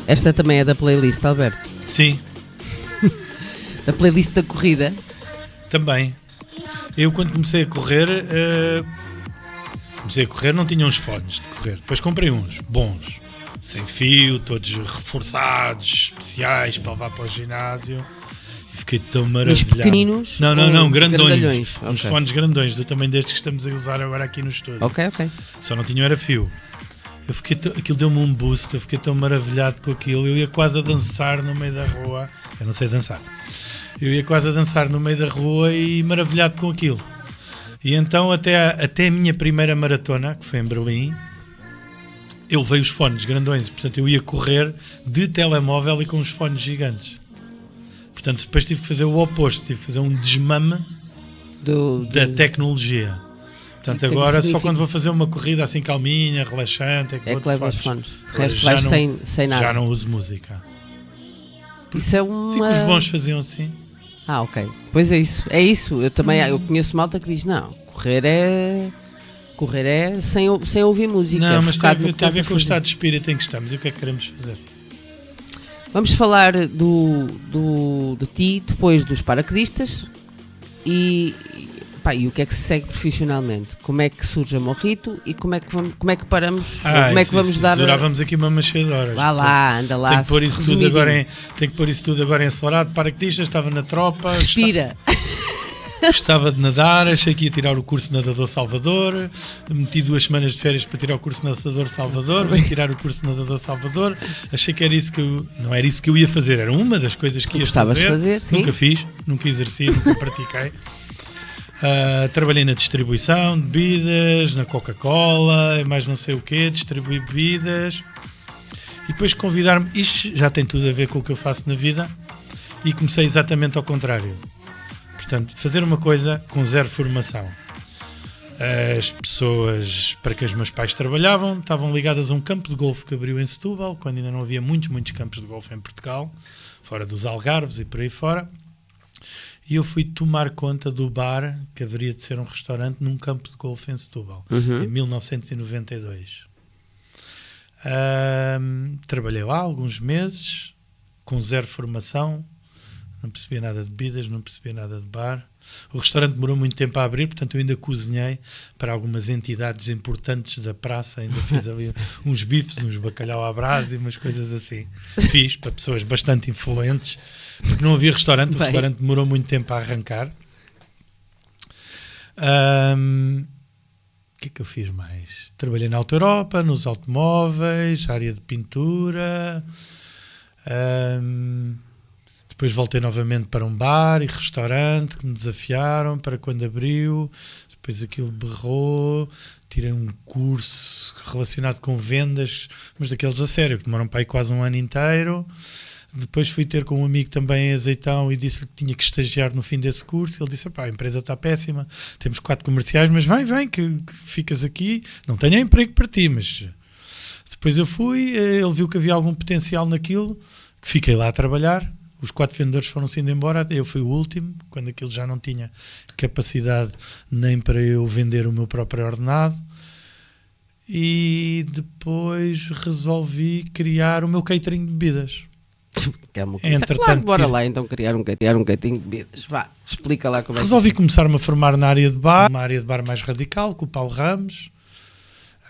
Esta também é da playlist, Alberto? Sim. Da playlist da corrida? Também. Eu quando comecei a correr não tinha uns fones de correr. Depois comprei uns bons, sem fio, todos reforçados, especiais para levar para o ginásio. E fiquei tão maravilhado. Os pequeninos? Não, grandões. Uns okay. Fones grandões, do tamanho destes que estamos a usar agora aqui no estúdio. Ok. Só não tinham era fio. Aquilo deu-me um boost, eu fiquei tão maravilhado com aquilo, eu ia quase a dançar no meio da rua, eu não sei dançar, eu ia quase a dançar no meio da rua e maravilhado com aquilo. E então até a minha primeira maratona, que foi em Berlim, eu levei os fones grandões, portanto eu ia correr de telemóvel e com os fones gigantes. Portanto depois tive que fazer o oposto, tive que fazer um desmame da tecnologia. Portanto, agora só quando vou fazer uma corrida assim calminha, relaxante, é que levo os fones. De resto vais sem nada. Já não uso música. Isso é uma... Fico os bons faziam assim. Ok. Pois é isso. Eu conheço malta que diz, não, correr é sem ouvir música. Não, mas tem a ver com o estado de espírito em que estamos e o que é que queremos fazer. Vamos falar de ti depois dos paraquedistas e o que é que se segue profissionalmente? Como é que surge a Morrito e como é que paramos? Como é que vamos dar? Durávamos aqui uma machada de horas. Anda lá. Tenho que pôr isso tudo agora em acelerado. Paraquedistas, estava na tropa. Respira. Gostava de nadar, achei que ia tirar o curso de nadador Salvador, meti 2 semanas de férias para tirar o curso de nadador Salvador, vim tirar o curso de nadador Salvador, achei que era isso que não era isso que eu ia fazer, era uma das coisas que ia fazer. Sim. Nunca fiz, nunca exerci, nunca pratiquei. Trabalhei na distribuição de bebidas, na Coca-Cola, mais não sei o quê, distribuí bebidas. E depois convidar-me, isto já tem tudo a ver com o que eu faço na vida, e comecei exatamente ao contrário. Portanto, fazer uma coisa com zero formação. As pessoas para que os meus pais trabalhavam estavam ligadas a um campo de golfe que abriu em Setúbal, quando ainda não havia muitos campos de golfe em Portugal, fora dos Algarves e por aí fora. E eu fui tomar conta do bar, que haveria de ser um restaurante, num campo de golfe em Setúbal, em 1992. Trabalhei lá alguns meses, com zero formação, não percebia nada de bebidas, não percebia nada de bar. O restaurante demorou muito tempo a abrir, portanto eu ainda cozinhei para algumas entidades importantes da praça, ainda fiz ali uns bifes, uns bacalhau à brasa e umas coisas assim. Fiz para pessoas bastante influentes, porque não havia restaurante, o restaurante demorou muito tempo a arrancar. O que é que eu fiz mais? Trabalhei na Auto Europa, nos automóveis, área de pintura. Depois voltei novamente para um bar e restaurante que me desafiaram para quando abriu. Depois aquilo berrou. Tirei um curso relacionado com vendas, mas daqueles a sério, que demoram para aí quase um ano inteiro. Depois fui ter com um amigo também em Azeitão e disse-lhe que tinha que estagiar no fim desse curso. Ele disse, a empresa está péssima, temos 4 comerciais, mas vem, que ficas aqui. Não tenho emprego para ti, mas... Depois eu fui, ele viu que havia algum potencial naquilo, que fiquei lá a trabalhar. Os 4 vendedores foram-se indo embora, eu fui o último, quando aquilo já não tinha capacidade nem para eu vender o meu próprio ordenado. E depois resolvi criar o meu catering de bebidas. Que é uma coisa. Claro, bora lá então criar um catering de bebidas. Vá, explica lá como é que resolvi começar-me a formar na área de bar, uma área de bar mais radical, com o Paulo Ramos.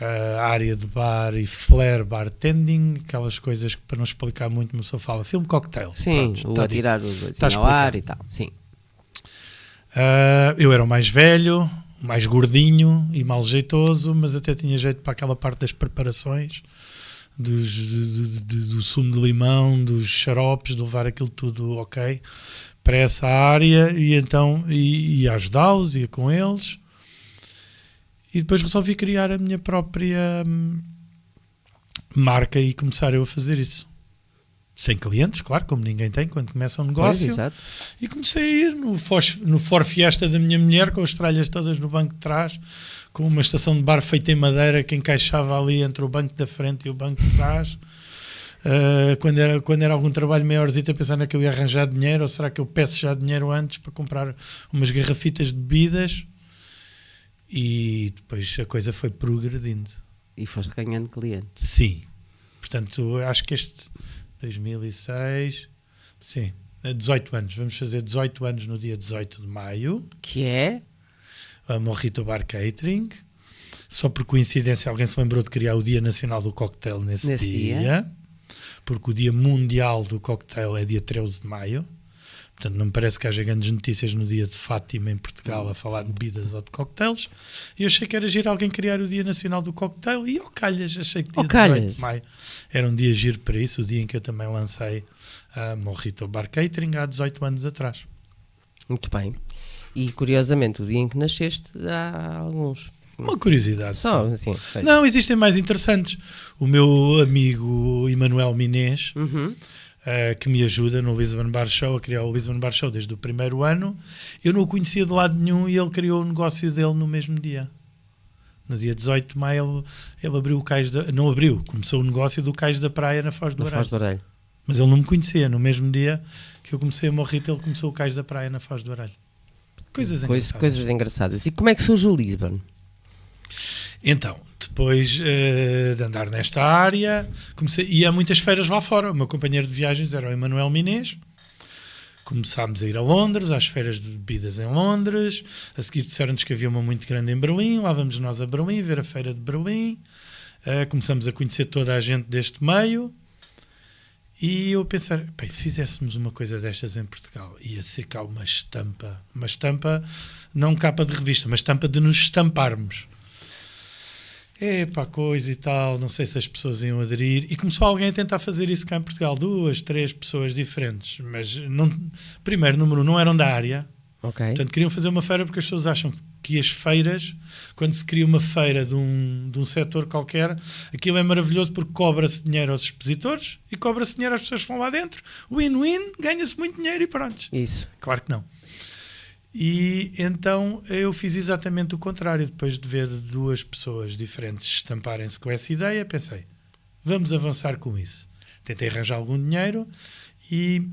A área de bar e flair bartending, aquelas coisas que para não explicar muito uma pessoa fala, filme cocktail. Sim, pronto, a tirar assim ao ar e tal, sim. Eu era o mais velho, o mais gordinho e mal jeitoso, mas até tinha jeito para aquela parte das preparações, do sumo de limão, dos xaropes, de levar aquilo tudo ok para essa área, e então ia ajudá-los, ia com eles. E depois resolvi criar a minha própria marca e começar eu a fazer isso. Sem clientes, claro, como ninguém tem quando começa um negócio. Pois, exato. E comecei a ir no Ford Fiesta da minha mulher, com as tralhas todas no banco de trás, com uma estação de bar feita em madeira que encaixava ali entre o banco da frente e o banco de trás. Quando era algum trabalho maiorzito, a pensar que eu ia arranjar dinheiro, ou será que eu peço já dinheiro antes para comprar umas garrafitas de bebidas? E depois a coisa foi progredindo. E foste ganhando clientes. Sim. Portanto, acho que este 2006... Sim, 18 anos. Vamos fazer 18 anos no dia 18 de maio. Que é? A Morrito Bar Catering. Só por coincidência alguém se lembrou de criar o Dia Nacional do Cocktail nesse dia. Porque o Dia Mundial do Cocktail é dia 13 de maio. Portanto, não me parece que haja grandes notícias no dia de Fátima em Portugal a falar de bebidas ou de cocktails. E eu achei que era giro alguém criar o Dia Nacional do Cocktail e ao calhas, achei que dia 18 de maio era um dia giro para isso, o dia em que eu também lancei a Morrito Bar Catering há 18 anos atrás. Muito bem. E curiosamente, o dia em que nasceste há alguns. Uma curiosidade. Só, assim, não, existem mais interessantes. O meu amigo Emanuel Minês... que me ajuda no Lisbon Bar Show, a criar o Lisbon Bar Show desde o primeiro ano. Eu não o conhecia de lado nenhum e ele criou o negócio dele no mesmo dia. No dia 18 de maio ele abriu o cais da... Não abriu, começou o negócio do cais da praia na Foz do Arelho. Mas ele não me conhecia. No mesmo dia que eu comecei a Morrito, ele começou o cais da praia na Foz do Arelho. Coisas engraçadas. E como é que surge o Lisbon? Então, depois de andar nesta área, ia a muitas feiras lá fora. O meu companheiro de viagens era o Emanuel Minês. Começámos a ir a Londres, às feiras de bebidas em Londres. A seguir disseram-nos que havia uma muito grande em Berlim. Lá vamos nós a Berlim, ver a feira de Berlim. Começamos a conhecer toda a gente deste meio. E eu pensei, se fizéssemos uma coisa destas em Portugal, ia ser cá uma estampa, não capa de revista, mas estampa de nos estamparmos. Coisa e tal, não sei se as pessoas iam aderir. E começou alguém a tentar fazer isso cá em Portugal, 2, 3 pessoas diferentes. Mas, primeiro, número 1, não eram da área. Okay. Portanto, queriam fazer uma feira porque as pessoas acham que as feiras, quando se cria uma feira de um setor qualquer, aquilo é maravilhoso porque cobra-se dinheiro aos expositores e cobra-se dinheiro às pessoas que vão lá dentro. Win-win, ganha-se muito dinheiro e pronto. Isso. Claro que não. E então eu fiz exatamente o contrário. Depois de ver 2 pessoas diferentes estamparem-se com essa ideia, pensei, vamos avançar com isso. Tentei arranjar algum dinheiro e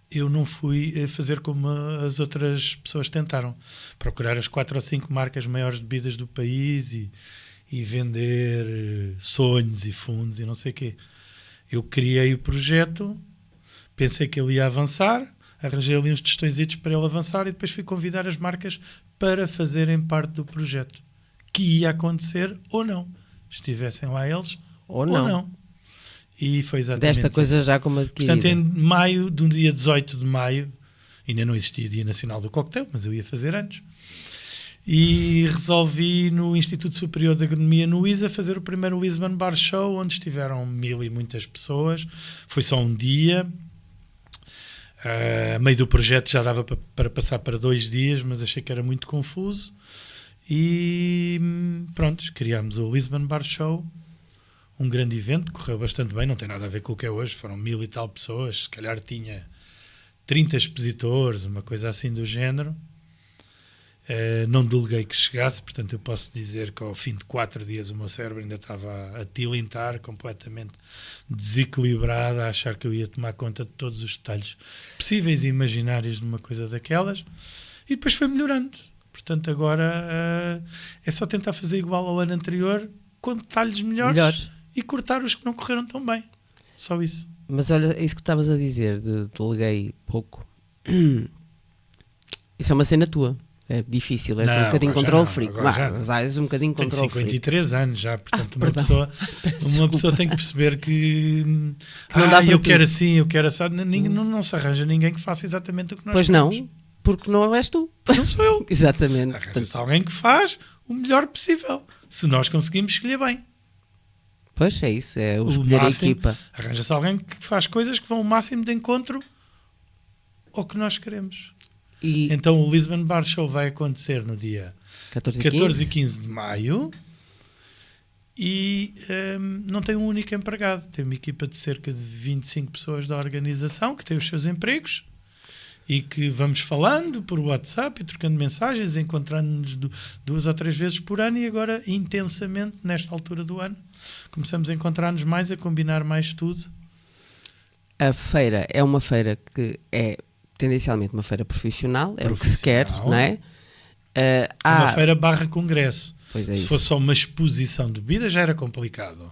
eu não fui fazer como as outras pessoas tentaram, procurar as 4 ou 5 marcas maiores de bebidas do país e vender sonhos e fundos e não sei o quê. Eu criei o projeto, pensei que ele ia avançar, arranjei ali uns tostõezitos para ele avançar e depois fui convidar as marcas para fazerem parte do projeto. Que ia acontecer ou não. Estivessem lá eles ou não. E foi exatamente desta coisa isso. Já como adquirida. Portanto, em maio, do dia 18 de maio, ainda não existia Dia Nacional do Cocktail, mas eu ia fazer antes. E resolvi no Instituto Superior de Agronomia no ISA fazer o primeiro Lisbon Bar Show, onde estiveram 1000 e muitas pessoas. Foi só um dia. A meio do projeto já dava para passar para 2 dias, mas achei que era muito confuso. E pronto, criámos o Lisbon Bar Show, um grande evento, correu bastante bem, não tem nada a ver com o que é hoje, foram 1000 e tal pessoas, se calhar tinha 30 expositores, uma coisa assim do género. Não deleguei que chegasse, portanto eu posso dizer que ao fim de 4 dias o meu cérebro ainda estava a tilintar, completamente desequilibrado, a achar que eu ia tomar conta de todos os detalhes possíveis e imaginários de uma coisa daquelas, e depois foi melhorando. Portanto agora é só tentar fazer igual ao ano anterior, com detalhes melhores. E cortar os que não correram tão bem, só isso. Mas olha, isso que estavas a dizer, deleguei pouco, isso é uma cena tua. É difícil, és um bocadinho control freak. Mas és um bocadinho control freak. Tenho 53 anos já, portanto uma pessoa tem que perceber que eu quero assim, eu quero assim. Não se arranja ninguém que faça exatamente o que nós queremos. Não, porque não és tu. Não sou eu. Exatamente. Arranja-se alguém que faz o melhor possível, se nós conseguimos escolher bem. Pois é isso, é o escolher máximo, a equipa. Arranja-se alguém que faz coisas que vão o máximo de encontro ao que nós queremos. Então o Lisbon Bar Show vai acontecer no dia 14 e 15 de maio e não tem um único empregado. Tem uma equipa de cerca de 25 pessoas da organização que têm os seus empregos e que vamos falando por WhatsApp e trocando mensagens, encontrando-nos 2 ou 3 vezes por ano, e agora intensamente nesta altura do ano começamos a encontrar-nos mais, a combinar mais tudo. A feira é uma feira que é tendencialmente uma feira profissional, é o que se quer, não é? Uma feira / congresso. Se fosse só uma exposição de bebida já era complicado,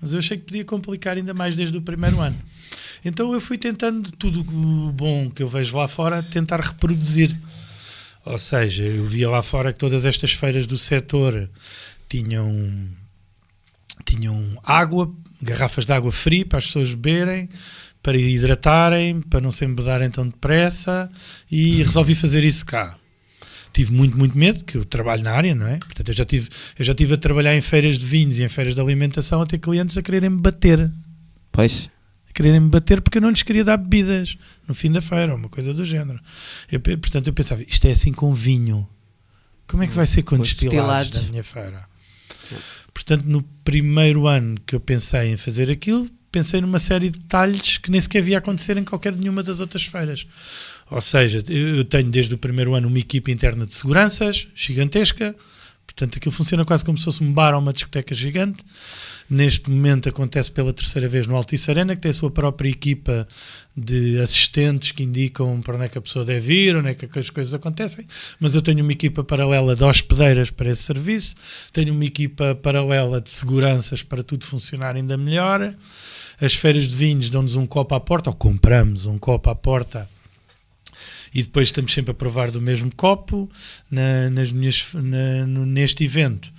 mas eu achei que podia complicar ainda mais desde o primeiro ano. Então eu fui tentando tudo o bom que eu vejo lá fora, tentar reproduzir. Ou seja, eu via lá fora que todas estas feiras do setor tinham água, garrafas de água fria para as pessoas beberem, para hidratarem, para não se embedarem tão depressa, e resolvi fazer isso cá. Tive muito medo, que eu trabalho na área, não é? Portanto, eu já tive a trabalhar em feiras de vinhos e em feiras de alimentação a ter clientes a quererem me bater. Pois. A quererem me bater porque eu não lhes queria dar bebidas no fim da feira, uma coisa do género. Portanto, eu pensava, isto é assim com vinho. Como é que vai ser com destilados na minha feira? Portanto, no primeiro ano que eu pensei em fazer aquilo, pensei numa série de detalhes que nem sequer via acontecer em qualquer nenhuma das outras feiras. Ou seja, eu tenho desde o primeiro ano uma equipa interna de seguranças gigantesca, portanto aquilo funciona quase como se fosse um bar ou uma discoteca gigante. Neste momento acontece pela 3ª vez no Altice Arena, que tem a sua própria equipa de assistentes que indicam para onde é que a pessoa deve ir, onde é que as coisas acontecem, mas eu tenho uma equipa paralela de hospedeiras para esse serviço, tenho uma equipa paralela de seguranças para tudo funcionar ainda melhor. As feiras de vinhos dão-nos um copo à porta, ou compramos um copo à porta, e depois estamos sempre a provar do mesmo copo. Neste evento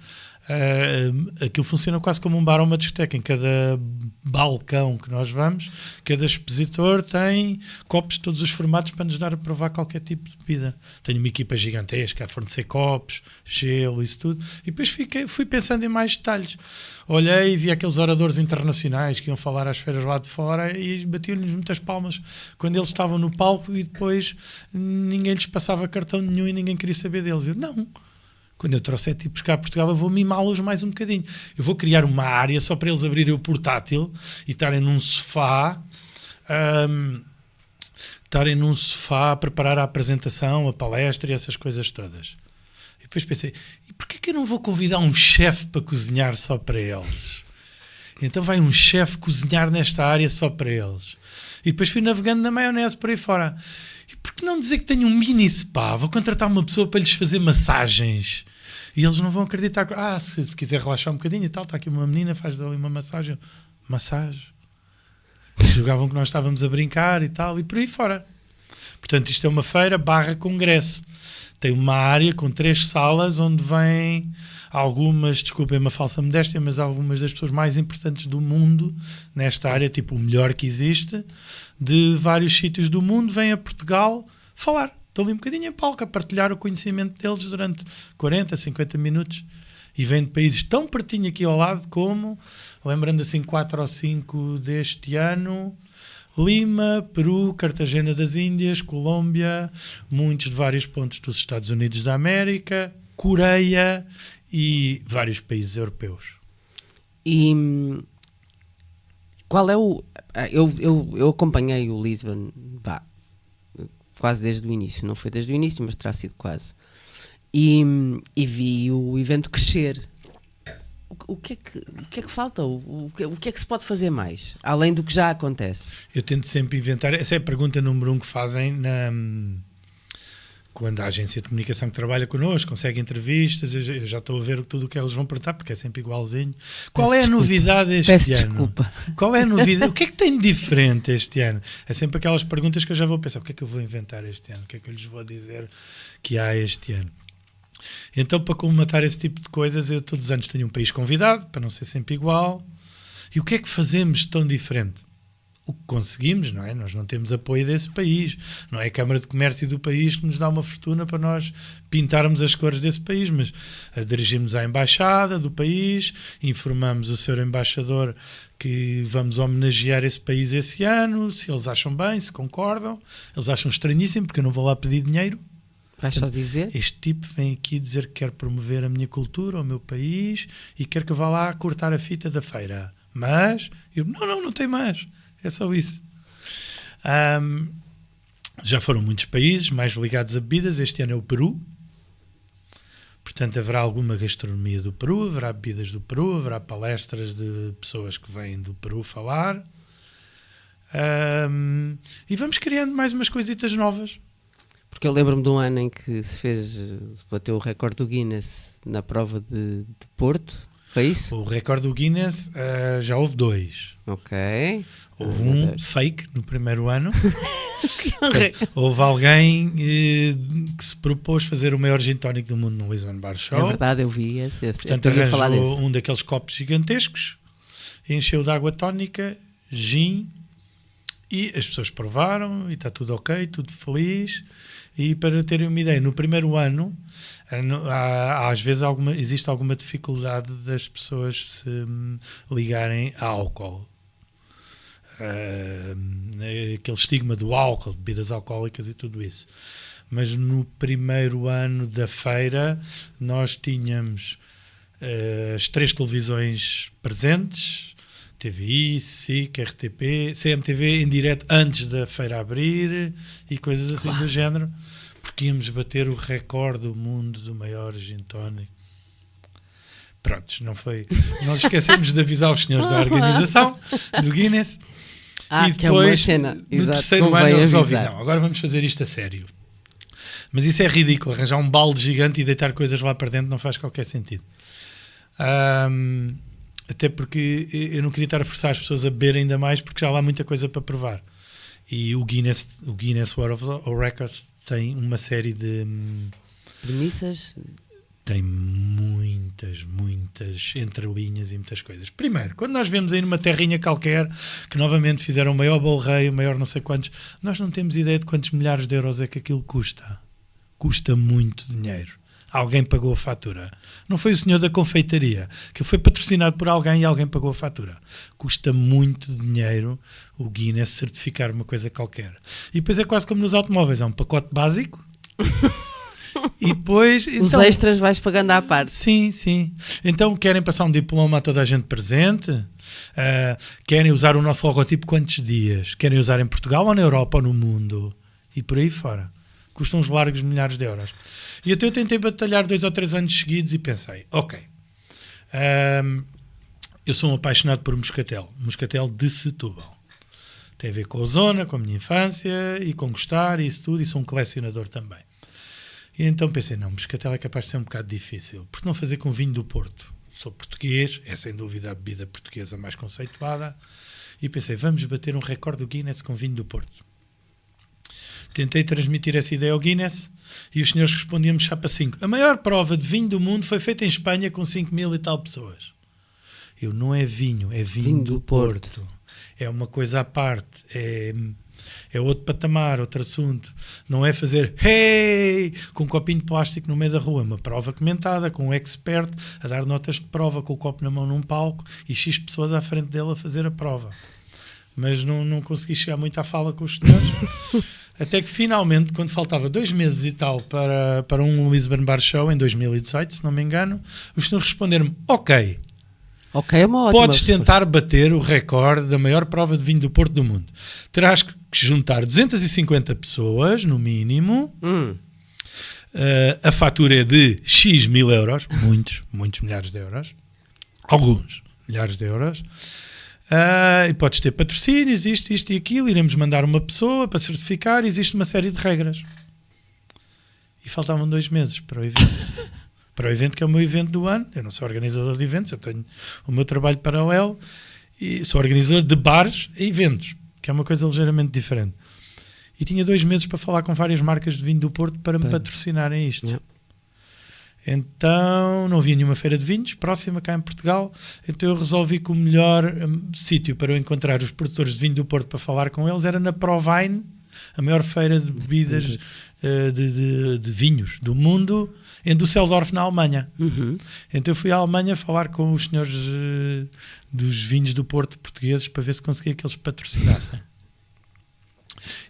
aquilo funciona quase como um bar ou uma discoteca. Em cada balcão que nós vamos, cada expositor tem copos de todos os formatos para nos dar a provar qualquer tipo de bebida. Tenho uma equipa gigantesca a fornecer copos, gelo, isso tudo. E depois fui pensando em mais detalhes. Olhei e vi aqueles oradores internacionais que iam falar às feiras lá de fora e batiam-lhes muitas palmas quando eles estavam no palco e depois ninguém lhes passava cartão nenhum e ninguém queria saber deles. Eu, não. Quando eu trouxer tipos cá a Portugal, eu vou mimá-los mais um bocadinho. Eu vou criar uma área só para eles abrirem o portátil e estarem num sofá a preparar a apresentação, a palestra e essas coisas todas. E depois pensei, e porquê que eu não vou convidar um chefe para cozinhar só para eles? Então vai um chefe cozinhar nesta área só para eles. E depois fui navegando na maionese por aí fora. E por que não dizer que tenho um mini spa? Vou contratar uma pessoa para lhes fazer massagens. E eles não vão acreditar. Se quiser relaxar um bocadinho e tal, está aqui uma menina, faz ali uma massagem. Massagem. Jogavam que nós estávamos a brincar e tal, e por aí fora. Portanto, isto é uma feira / congresso. Tem uma área com 3 salas onde vêm algumas, desculpem uma falsa modéstia, mas algumas das pessoas mais importantes do mundo nesta área, tipo o melhor que existe, de vários sítios do mundo, vêm a Portugal falar. Estão ali um bocadinho em palco a partilhar o conhecimento deles durante 40, 50 minutos e vêm de países tão pertinho aqui ao lado como, lembrando assim 4 ou 5 deste ano, Lima, Peru, Cartagena das Índias, Colômbia, muitos de vários pontos dos Estados Unidos da América, Coreia e vários países europeus. E qual é o... Eu acompanhei o Lisbon quase desde o início, não foi desde o início, mas terá sido quase. E vi o evento crescer. O que é que falta? O que é que se pode fazer mais? Além do que já acontece? Eu tento sempre inventar. Essa é a pergunta número 1 que fazem quando a agência de comunicação que trabalha connosco consegue entrevistas. Eu já estou a ver tudo o que eles vão perguntar, porque é sempre igualzinho. Qual é a novidade este ano? Desculpa. Qual é a novidade? O que é que tem de diferente este ano? É sempre aquelas perguntas que eu já vou pensar. O que é que eu vou inventar este ano? O que é que eu lhes vou dizer que há este ano? Então, para colmatar esse tipo de coisas, eu todos os anos tenho um país convidado, para não ser sempre igual. E o que é que fazemos de tão diferente? O que conseguimos, não é? Nós não temos apoio desse país. Não é a Câmara de Comércio do país que nos dá uma fortuna para nós pintarmos as cores desse país, mas dirigimos à embaixada do país, informamos o Sr. Embaixador que vamos homenagear esse país esse ano, se eles acham bem, se concordam. Eles acham estranhíssimo, porque eu não vou lá pedir dinheiro. Vais só dizer? Este tipo vem aqui dizer que quer promover a minha cultura, o meu país, e quer que eu vá lá cortar a fita da feira. Mas, não tem mais. É só isso. Já foram muitos países mais ligados a bebidas. Este ano é o Peru. Portanto, haverá alguma gastronomia do Peru, haverá bebidas do Peru, haverá palestras de pessoas que vêm do Peru falar. E vamos criando mais umas coisitas novas. Porque eu lembro-me de um ano em que se bateu o recorde do Guinness na prova de Porto, foi isso? O recorde do Guinness já houve 2. Ok. Houve um fake no primeiro ano. Portanto, houve alguém que se propôs fazer o maior gin tonic do mundo no Lisbon Bar Show. É verdade, eu vi esse. Portanto, arranjou um daqueles copos gigantescos, encheu de água tónica, gin, e as pessoas provaram e está tudo ok, tudo feliz. E para terem uma ideia, no primeiro ano, às vezes existe alguma dificuldade das pessoas se ligarem a álcool. Aquele estigma do álcool, de bebidas alcoólicas e tudo isso. Mas no primeiro ano da feira, nós tínhamos as 3 televisões presentes, TVI, SIC, RTP, CMTV em direto antes da feira abrir e coisas assim do género, porque íamos bater o recorde do mundo do maior gin tonic. Prontos, não foi. Nós esquecemos de avisar os senhores da organização do Guinness. E depois, que é uma cena. no Exato, terceiro ano, eu resolvi, não, agora vamos fazer isto a sério. Mas isso é ridículo, arranjar um balde gigante e deitar coisas lá para dentro não faz qualquer sentido. Até porque eu não queria estar a forçar as pessoas a beber ainda mais, porque já há lá muita coisa para provar. E o Guinness World of Records tem uma série de premissas. tem muitas entrelinhas e muitas coisas. Primeiro, quando nós vemos aí numa terrinha qualquer que novamente fizeram o maior bolo-rei, o maior não sei quantos, nós não temos ideia de quantos milhares de euros é que aquilo custa. Custa muito dinheiro. Alguém pagou a fatura. Não foi o senhor da confeitaria, que foi patrocinado por alguém e alguém pagou a fatura. Custa muito dinheiro o Guinness certificar uma coisa qualquer. E depois é quase como nos automóveis, é um pacote básico. E depois, os extras vais pagando à parte. Sim. Então querem passar um diploma a toda a gente presente? Querem usar o nosso logotipo quantos dias? Querem usar em Portugal ou na Europa ou no mundo? E por aí fora. Custam uns largos milhares de euros. E até eu tentei batalhar 2 ou 3 anos seguidos e pensei, ok, eu sou um apaixonado por moscatel de Setúbal. Tem a ver com a zona, com a minha infância e com gostar e isso tudo, e sou um colecionador também. E então pensei, não, moscatel é capaz de ser um bocado difícil. Por que não fazer com vinho do Porto? Sou português, é sem dúvida a bebida portuguesa mais conceituada. E pensei, vamos bater um recorde do Guinness com vinho do Porto. Tentei transmitir essa ideia ao Guinness e os senhores respondiam-me chapa 5. A maior prova de vinho do mundo foi feita em Espanha com 5.000 e tal pessoas. Eu, não é vinho, é vinho do Porto. É uma coisa à parte, é outro patamar, outro assunto. Não é fazer hey! Com um copinho de plástico no meio da rua. É uma prova comentada, com um expert a dar notas de prova, com o copo na mão num palco e X pessoas à frente dele a fazer a prova. Mas não consegui chegar muito à fala com os senhores. Até que finalmente, quando faltava 2 meses e tal para um Lisbon Bar Show, em 2018, se não me engano, os senhores responderam-me, ok, é uma ótima podes tentar bater o recorde da maior prova de vinho do Porto do mundo. Terás que juntar 250 pessoas, no mínimo. A fatura é de X mil euros, muitos milhares de euros, alguns milhares de euros. E podes ter patrocínios, isto e aquilo, iremos mandar uma pessoa para certificar, existe uma série de regras. E faltavam 2 meses para o evento. Para o evento que é o meu evento do ano. Eu não sou organizador de eventos, eu tenho o meu trabalho paralelo e sou organizador de bares e eventos, que é uma coisa ligeiramente diferente. E tinha 2 meses para falar com várias marcas de vinho do Porto para me patrocinarem isto. Yeah. Então não havia nenhuma feira de vinhos próxima cá em Portugal, então eu resolvi que o melhor sítio para eu encontrar os produtores de vinho do Porto para falar com eles era na Provine, a maior feira de bebidas de vinhos do mundo, em Düsseldorf, na Alemanha. Então eu fui à Alemanha falar com os senhores dos vinhos do Porto portugueses para ver se conseguia que eles patrocinassem.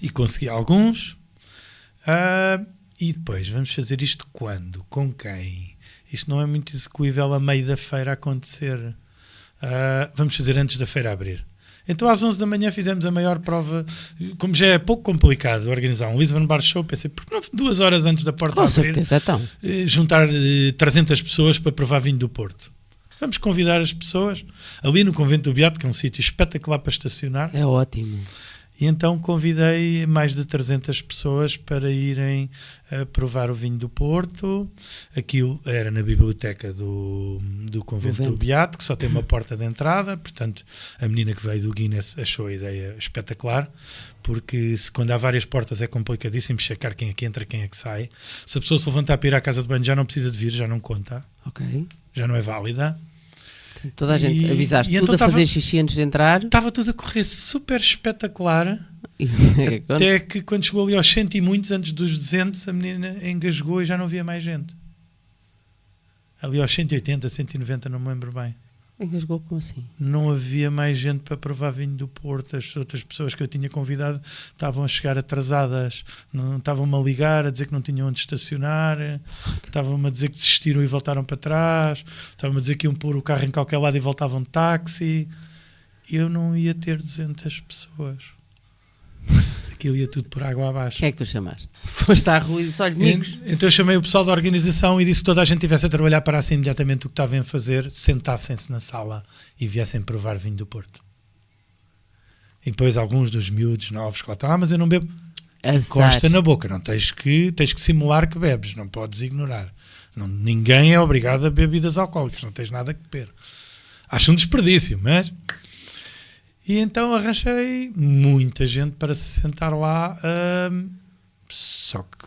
E consegui alguns. E depois, vamos fazer isto quando? Com quem? Isto não é muito execuível a meio da feira acontecer. Vamos fazer antes da feira abrir. Então às 11 da manhã fizemos a maior prova. Como já é pouco complicado organizar um Lisbon Bar Show, pensei, porque não 2 horas antes da porta abrir, juntar 300 pessoas para provar vinho do Porto. Vamos convidar as pessoas ali no Convento do Beato, que é um sítio espetacular para estacionar. É ótimo. E então convidei mais de 300 pessoas para irem provar o vinho do Porto. Aquilo era na biblioteca do Convento do Beato, que só tem uma porta de entrada. Portanto, a menina que veio do Guinness achou a ideia espetacular, porque quando há várias portas é complicadíssimo checar quem é que entra, quem é que sai. Se a pessoa se levantar para ir à casa de banho já não precisa de vir, já não conta. Já não é válida. Toda a gente avisaste tudo então a fazer xixi antes de entrar. Estava tudo a correr super espetacular. Até que quando chegou ali aos 100 e muitos, antes dos 200, a menina engasgou e já não havia mais gente. Ali aos 180, 190, não me lembro bem. Engasgou como assim? Não havia mais gente para provar vinho do Porto. As outras pessoas que eu tinha convidado estavam a chegar atrasadas. Não estavam-me a ligar, a dizer que não tinham onde estacionar. Estavam-me a dizer que desistiram e voltaram para trás. Estavam-me a dizer que iam pôr o carro em qualquer lado e voltavam de táxi. Eu não ia ter 200 pessoas. Aquilo ia tudo por água abaixo. Quem é que tu chamaste? Foste à rua e disse, olha, amigos. Então eu chamei o pessoal da organização e disse que toda a gente estivesse a trabalhar, parassem imediatamente o que estavam a fazer, sentassem-se na sala e viessem provar vinho do Porto. E depois alguns dos miúdos novos que lá estão, mas eu não bebo. Encosta na boca, não tens que simular que bebes, não podes ignorar. Ninguém é obrigado a beber bebidas alcoólicas, não tens nada que beber. Acho um desperdício, mas... E então arranjei muita gente para se sentar lá, só que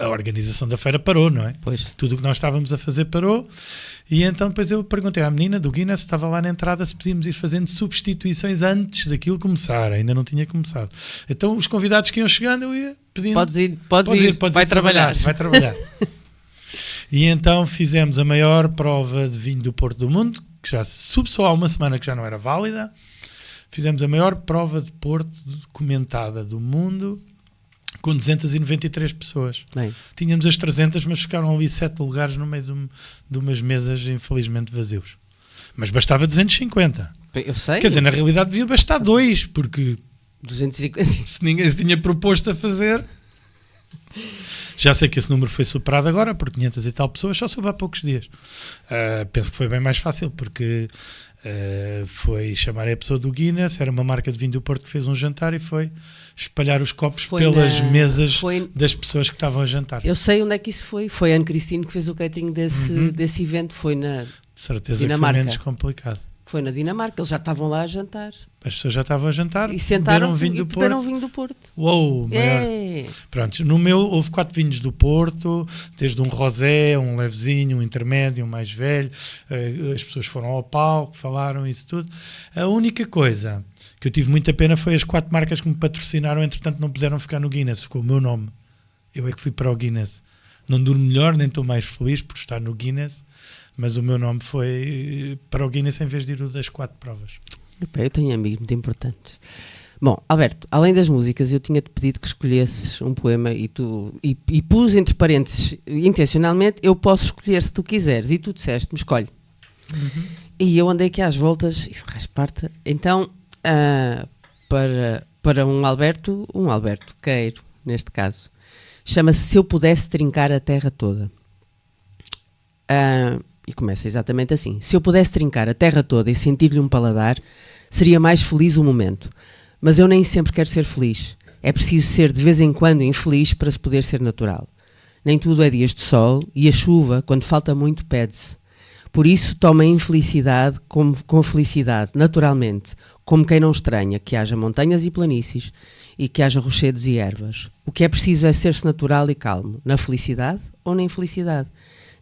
a organização da feira parou, não é? Pois. Tudo o que nós estávamos a fazer parou. E então depois eu perguntei à menina do Guinness, estava lá na entrada, se podíamos ir fazendo substituições antes daquilo começar. Ainda não tinha começado. Então os convidados que iam chegando, eu ia pedindo... Podes ir, vai trabalhar. Vai trabalhar. E então fizemos a maior prova de vinho do Porto do mundo, que já só há uma semana que já não era válida. Fizemos a maior prova de Porto documentada do mundo, com 293 pessoas. Bem. Tínhamos as 300, mas ficaram ali 7 lugares no meio de umas mesas infelizmente vazios. Mas bastava 250. Eu sei. Quer dizer, na realidade devia bastar 2, porque 250. se ninguém se tinha proposto a fazer... Já sei que esse número foi superado agora por 500 e tal pessoas, só soube há poucos dias. Penso que foi bem mais fácil, porque foi chamar a pessoa do Guinness, era uma marca de vinho do Porto que fez um jantar e foi espalhar os copos pelas mesas das pessoas que estavam a jantar. Eu sei onde é que isso foi. Foi a Anne Cristine que fez o catering desse evento. Foi na De certeza Dinamarca. Que foi menos complicado. Foi na Dinamarca, eles já estavam lá a jantar. As pessoas já estavam a jantar E sentaram beberam e beberam vinho do Porto. Uou, Pronto, no meu houve 4 vinhos do Porto, desde um rosé, um levezinho, um intermédio, um mais velho. As pessoas foram ao palco, falaram isso tudo. A única coisa que eu tive muita pena foi as 4 marcas que me patrocinaram, entretanto não puderam ficar no Guinness, ficou o meu nome. Eu é que fui para o Guinness. Não durmo melhor, nem estou mais feliz por estar no Guinness, mas o meu nome foi para o Guinness em vez de ir o das 4 provas. Eu tenho amigos muito importantes. Bom, Alberto, além das músicas, eu tinha-te pedido que escolhesses um poema e pus entre parênteses, intencionalmente, eu posso escolher se tu quiseres. E tu disseste-me, escolhe. Uhum. E eu andei aqui às voltas, e rasparta. Então, para um Alberto Queiro, neste caso, chama-se Se Eu Pudesse Trincar a Terra Toda. E começa exatamente assim. Se eu pudesse trincar a terra toda e sentir-lhe um paladar, seria mais feliz o momento. Mas eu nem sempre quero ser feliz. É preciso ser de vez em quando infeliz para se poder ser natural. Nem tudo é dias de sol e a chuva, quando falta muito, pede-se. Por isso, toma a infelicidade com felicidade, naturalmente, como quem não estranha que haja montanhas e planícies e que haja rochedos e ervas. O que é preciso é ser-se natural e calmo, na felicidade ou na infelicidade.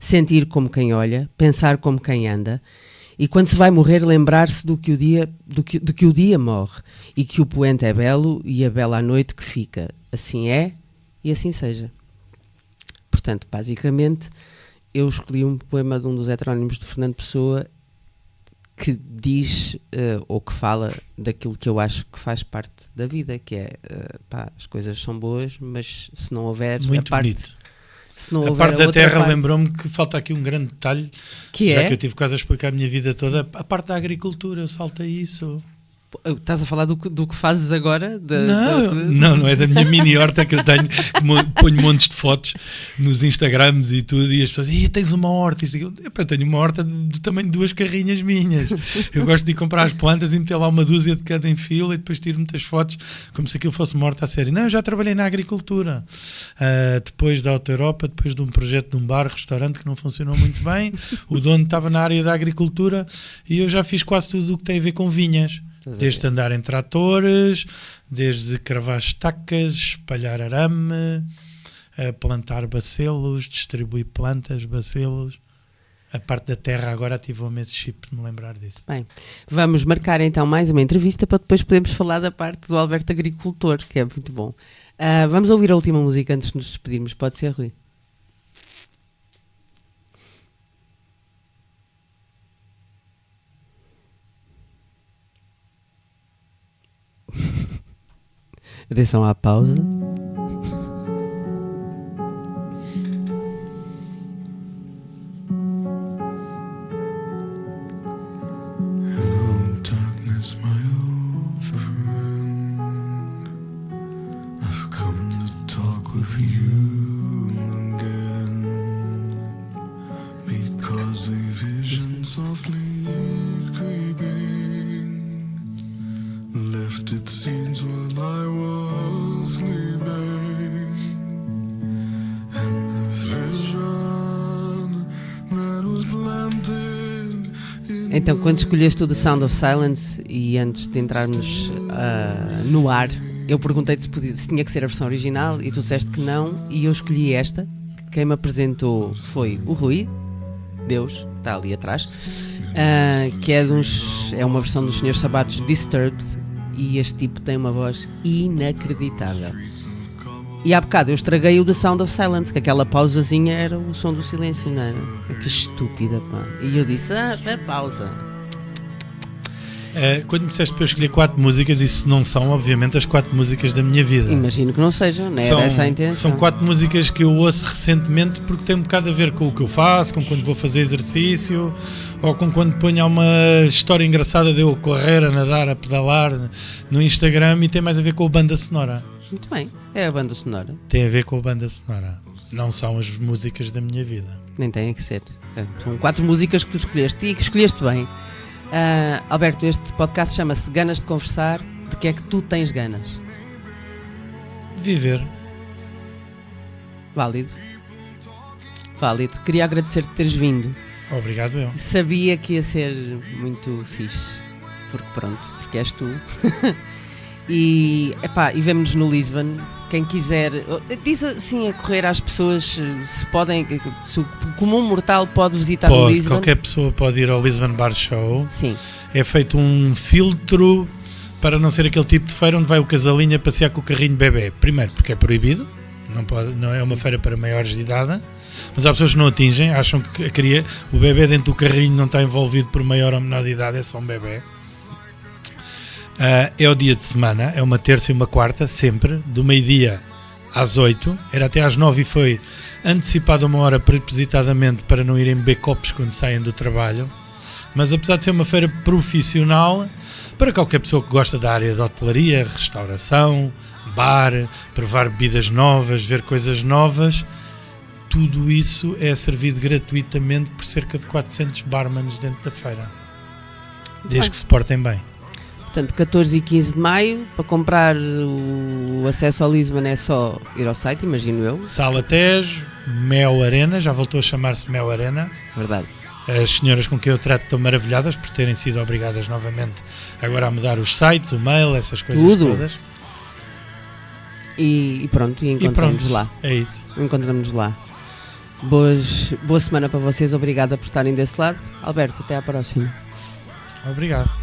Sentir como quem olha, pensar como quem anda, e quando se vai morrer lembrar-se do que o dia morre, e que o poente é belo e a bela noite que fica. Assim é e assim seja. Portanto, basicamente, eu escolhi um poema de um dos heterónimos de Fernando Pessoa que diz ou que fala daquilo que eu acho que faz parte da vida, que é as coisas são boas, mas se não houver muito a parte... bonito. A parte da terra lembrou-me que falta aqui um grande detalhe, que já que eu tive quase a explicar a minha vida toda, a parte da agricultura, eu saltei isso. Estás a falar do que fazes agora? Não é da minha mini horta que eu tenho, que ponho montes de fotos nos Instagrams e tudo, e as pessoas dizem, tens uma horta, eu tenho uma horta do tamanho de 2 carrinhas minhas. Eu gosto de ir comprar as plantas e meter lá uma dúzia de cada em fila e depois tiro muitas fotos como se aquilo fosse uma horta a sério. Não, eu já trabalhei na agricultura, depois da Auto Europa, depois de um projeto de um bar, restaurante que não funcionou muito bem, o dono estava na área da agricultura e eu já fiz quase tudo o que tem a ver com vinhas. Desde andar em tratores, desde cravar estacas, espalhar arame, plantar bacelos, distribuir plantas, bacelos. A parte da terra agora ativou-me esse chip de me lembrar disso. Bem, vamos marcar então mais uma entrevista para depois podermos falar da parte do Alberto Agricultor, que é muito bom. Vamos ouvir a última música antes de nos despedirmos, pode ser, Rui? Atenção à pausa. Hello, darkness, my old friend. I've come to talk with you again, because a vision softly creeping left its seeds while I was sleeping, and the vision that was planted in Então, quando escolheste o The Sound of Silence e antes de entrarmos no ar, eu perguntei-te se tinha que ser a versão original e tu disseste que não, e eu escolhi esta. Quem me apresentou foi o Rui Deus, que está ali atrás, que é uma versão dos Senhores Sabatos Disturbed, e este tipo tem uma voz inacreditável. E há bocado eu estraguei o The Sound of Silence, que aquela pausazinha era o som do silêncio, não era? Que estúpida, pá. E eu disse, a pausa. Quando me disseste para eu escolher 4 músicas, isso não são, obviamente, as 4 músicas da minha vida. Imagino que não sejam, não era essa a intenção. São 4 músicas que eu ouço recentemente porque tem um bocado a ver com o que eu faço, com quando vou fazer exercício, ou com quando ponho uma história engraçada de eu correr, a nadar, a pedalar no Instagram, e tem mais a ver com a banda sonora. Muito bem, é a banda sonora. Tem a ver com a banda sonora. Não são as músicas da minha vida. Nem tem que ser. São 4 músicas que tu escolheste e que escolheste bem. Alberto, este podcast chama-se Ganas de Conversar. De que é que tu tens ganas? Viver. Válido. Queria agradecer-te teres vindo. Obrigado eu. Sabia que ia ser muito fixe. Porque és tu. E vemo-nos no Lisbon. Quem quiser, diz assim a correr às pessoas se podem, se o comum mortal pode visitar o Lisbon. Qualquer pessoa pode ir ao Lisbon Bar Show. Sim. É feito um filtro para não ser aquele tipo de feira onde vai o casalinho a passear com o carrinho de bebê. Primeiro, porque é proibido, não é uma feira para maiores de idade, mas há pessoas que não atingem, acham que o bebê dentro do carrinho não está envolvido por maior ou menor de idade, é só um bebê. É o dia de semana, é uma terça e uma quarta, sempre, do meio-dia às 8, era até às 9 e foi antecipado uma hora propositadamente para não irem beber copos quando saem do trabalho, mas apesar de ser uma feira profissional, para qualquer pessoa que gosta da área de hotelaria, restauração, bar, provar bebidas novas, ver coisas novas, tudo isso é servido gratuitamente por cerca de 400 barmans dentro da feira, desde que se portem bem. Portanto, 14 e 15 de maio, para comprar o acesso ao Lisbon é só ir ao site, imagino eu. Sala Tejo, Mel Arena, já voltou a chamar-se Mel Arena. Verdade. As senhoras com quem eu trato estão maravilhadas por terem sido obrigadas novamente agora a mudar os sites, o mail, essas coisas tudo. Todas. E pronto, e encontramos-nos lá. É isso. Encontramos-nos lá. Boa semana para vocês, obrigada por estarem desse lado. Alberto, até à próxima. Obrigado.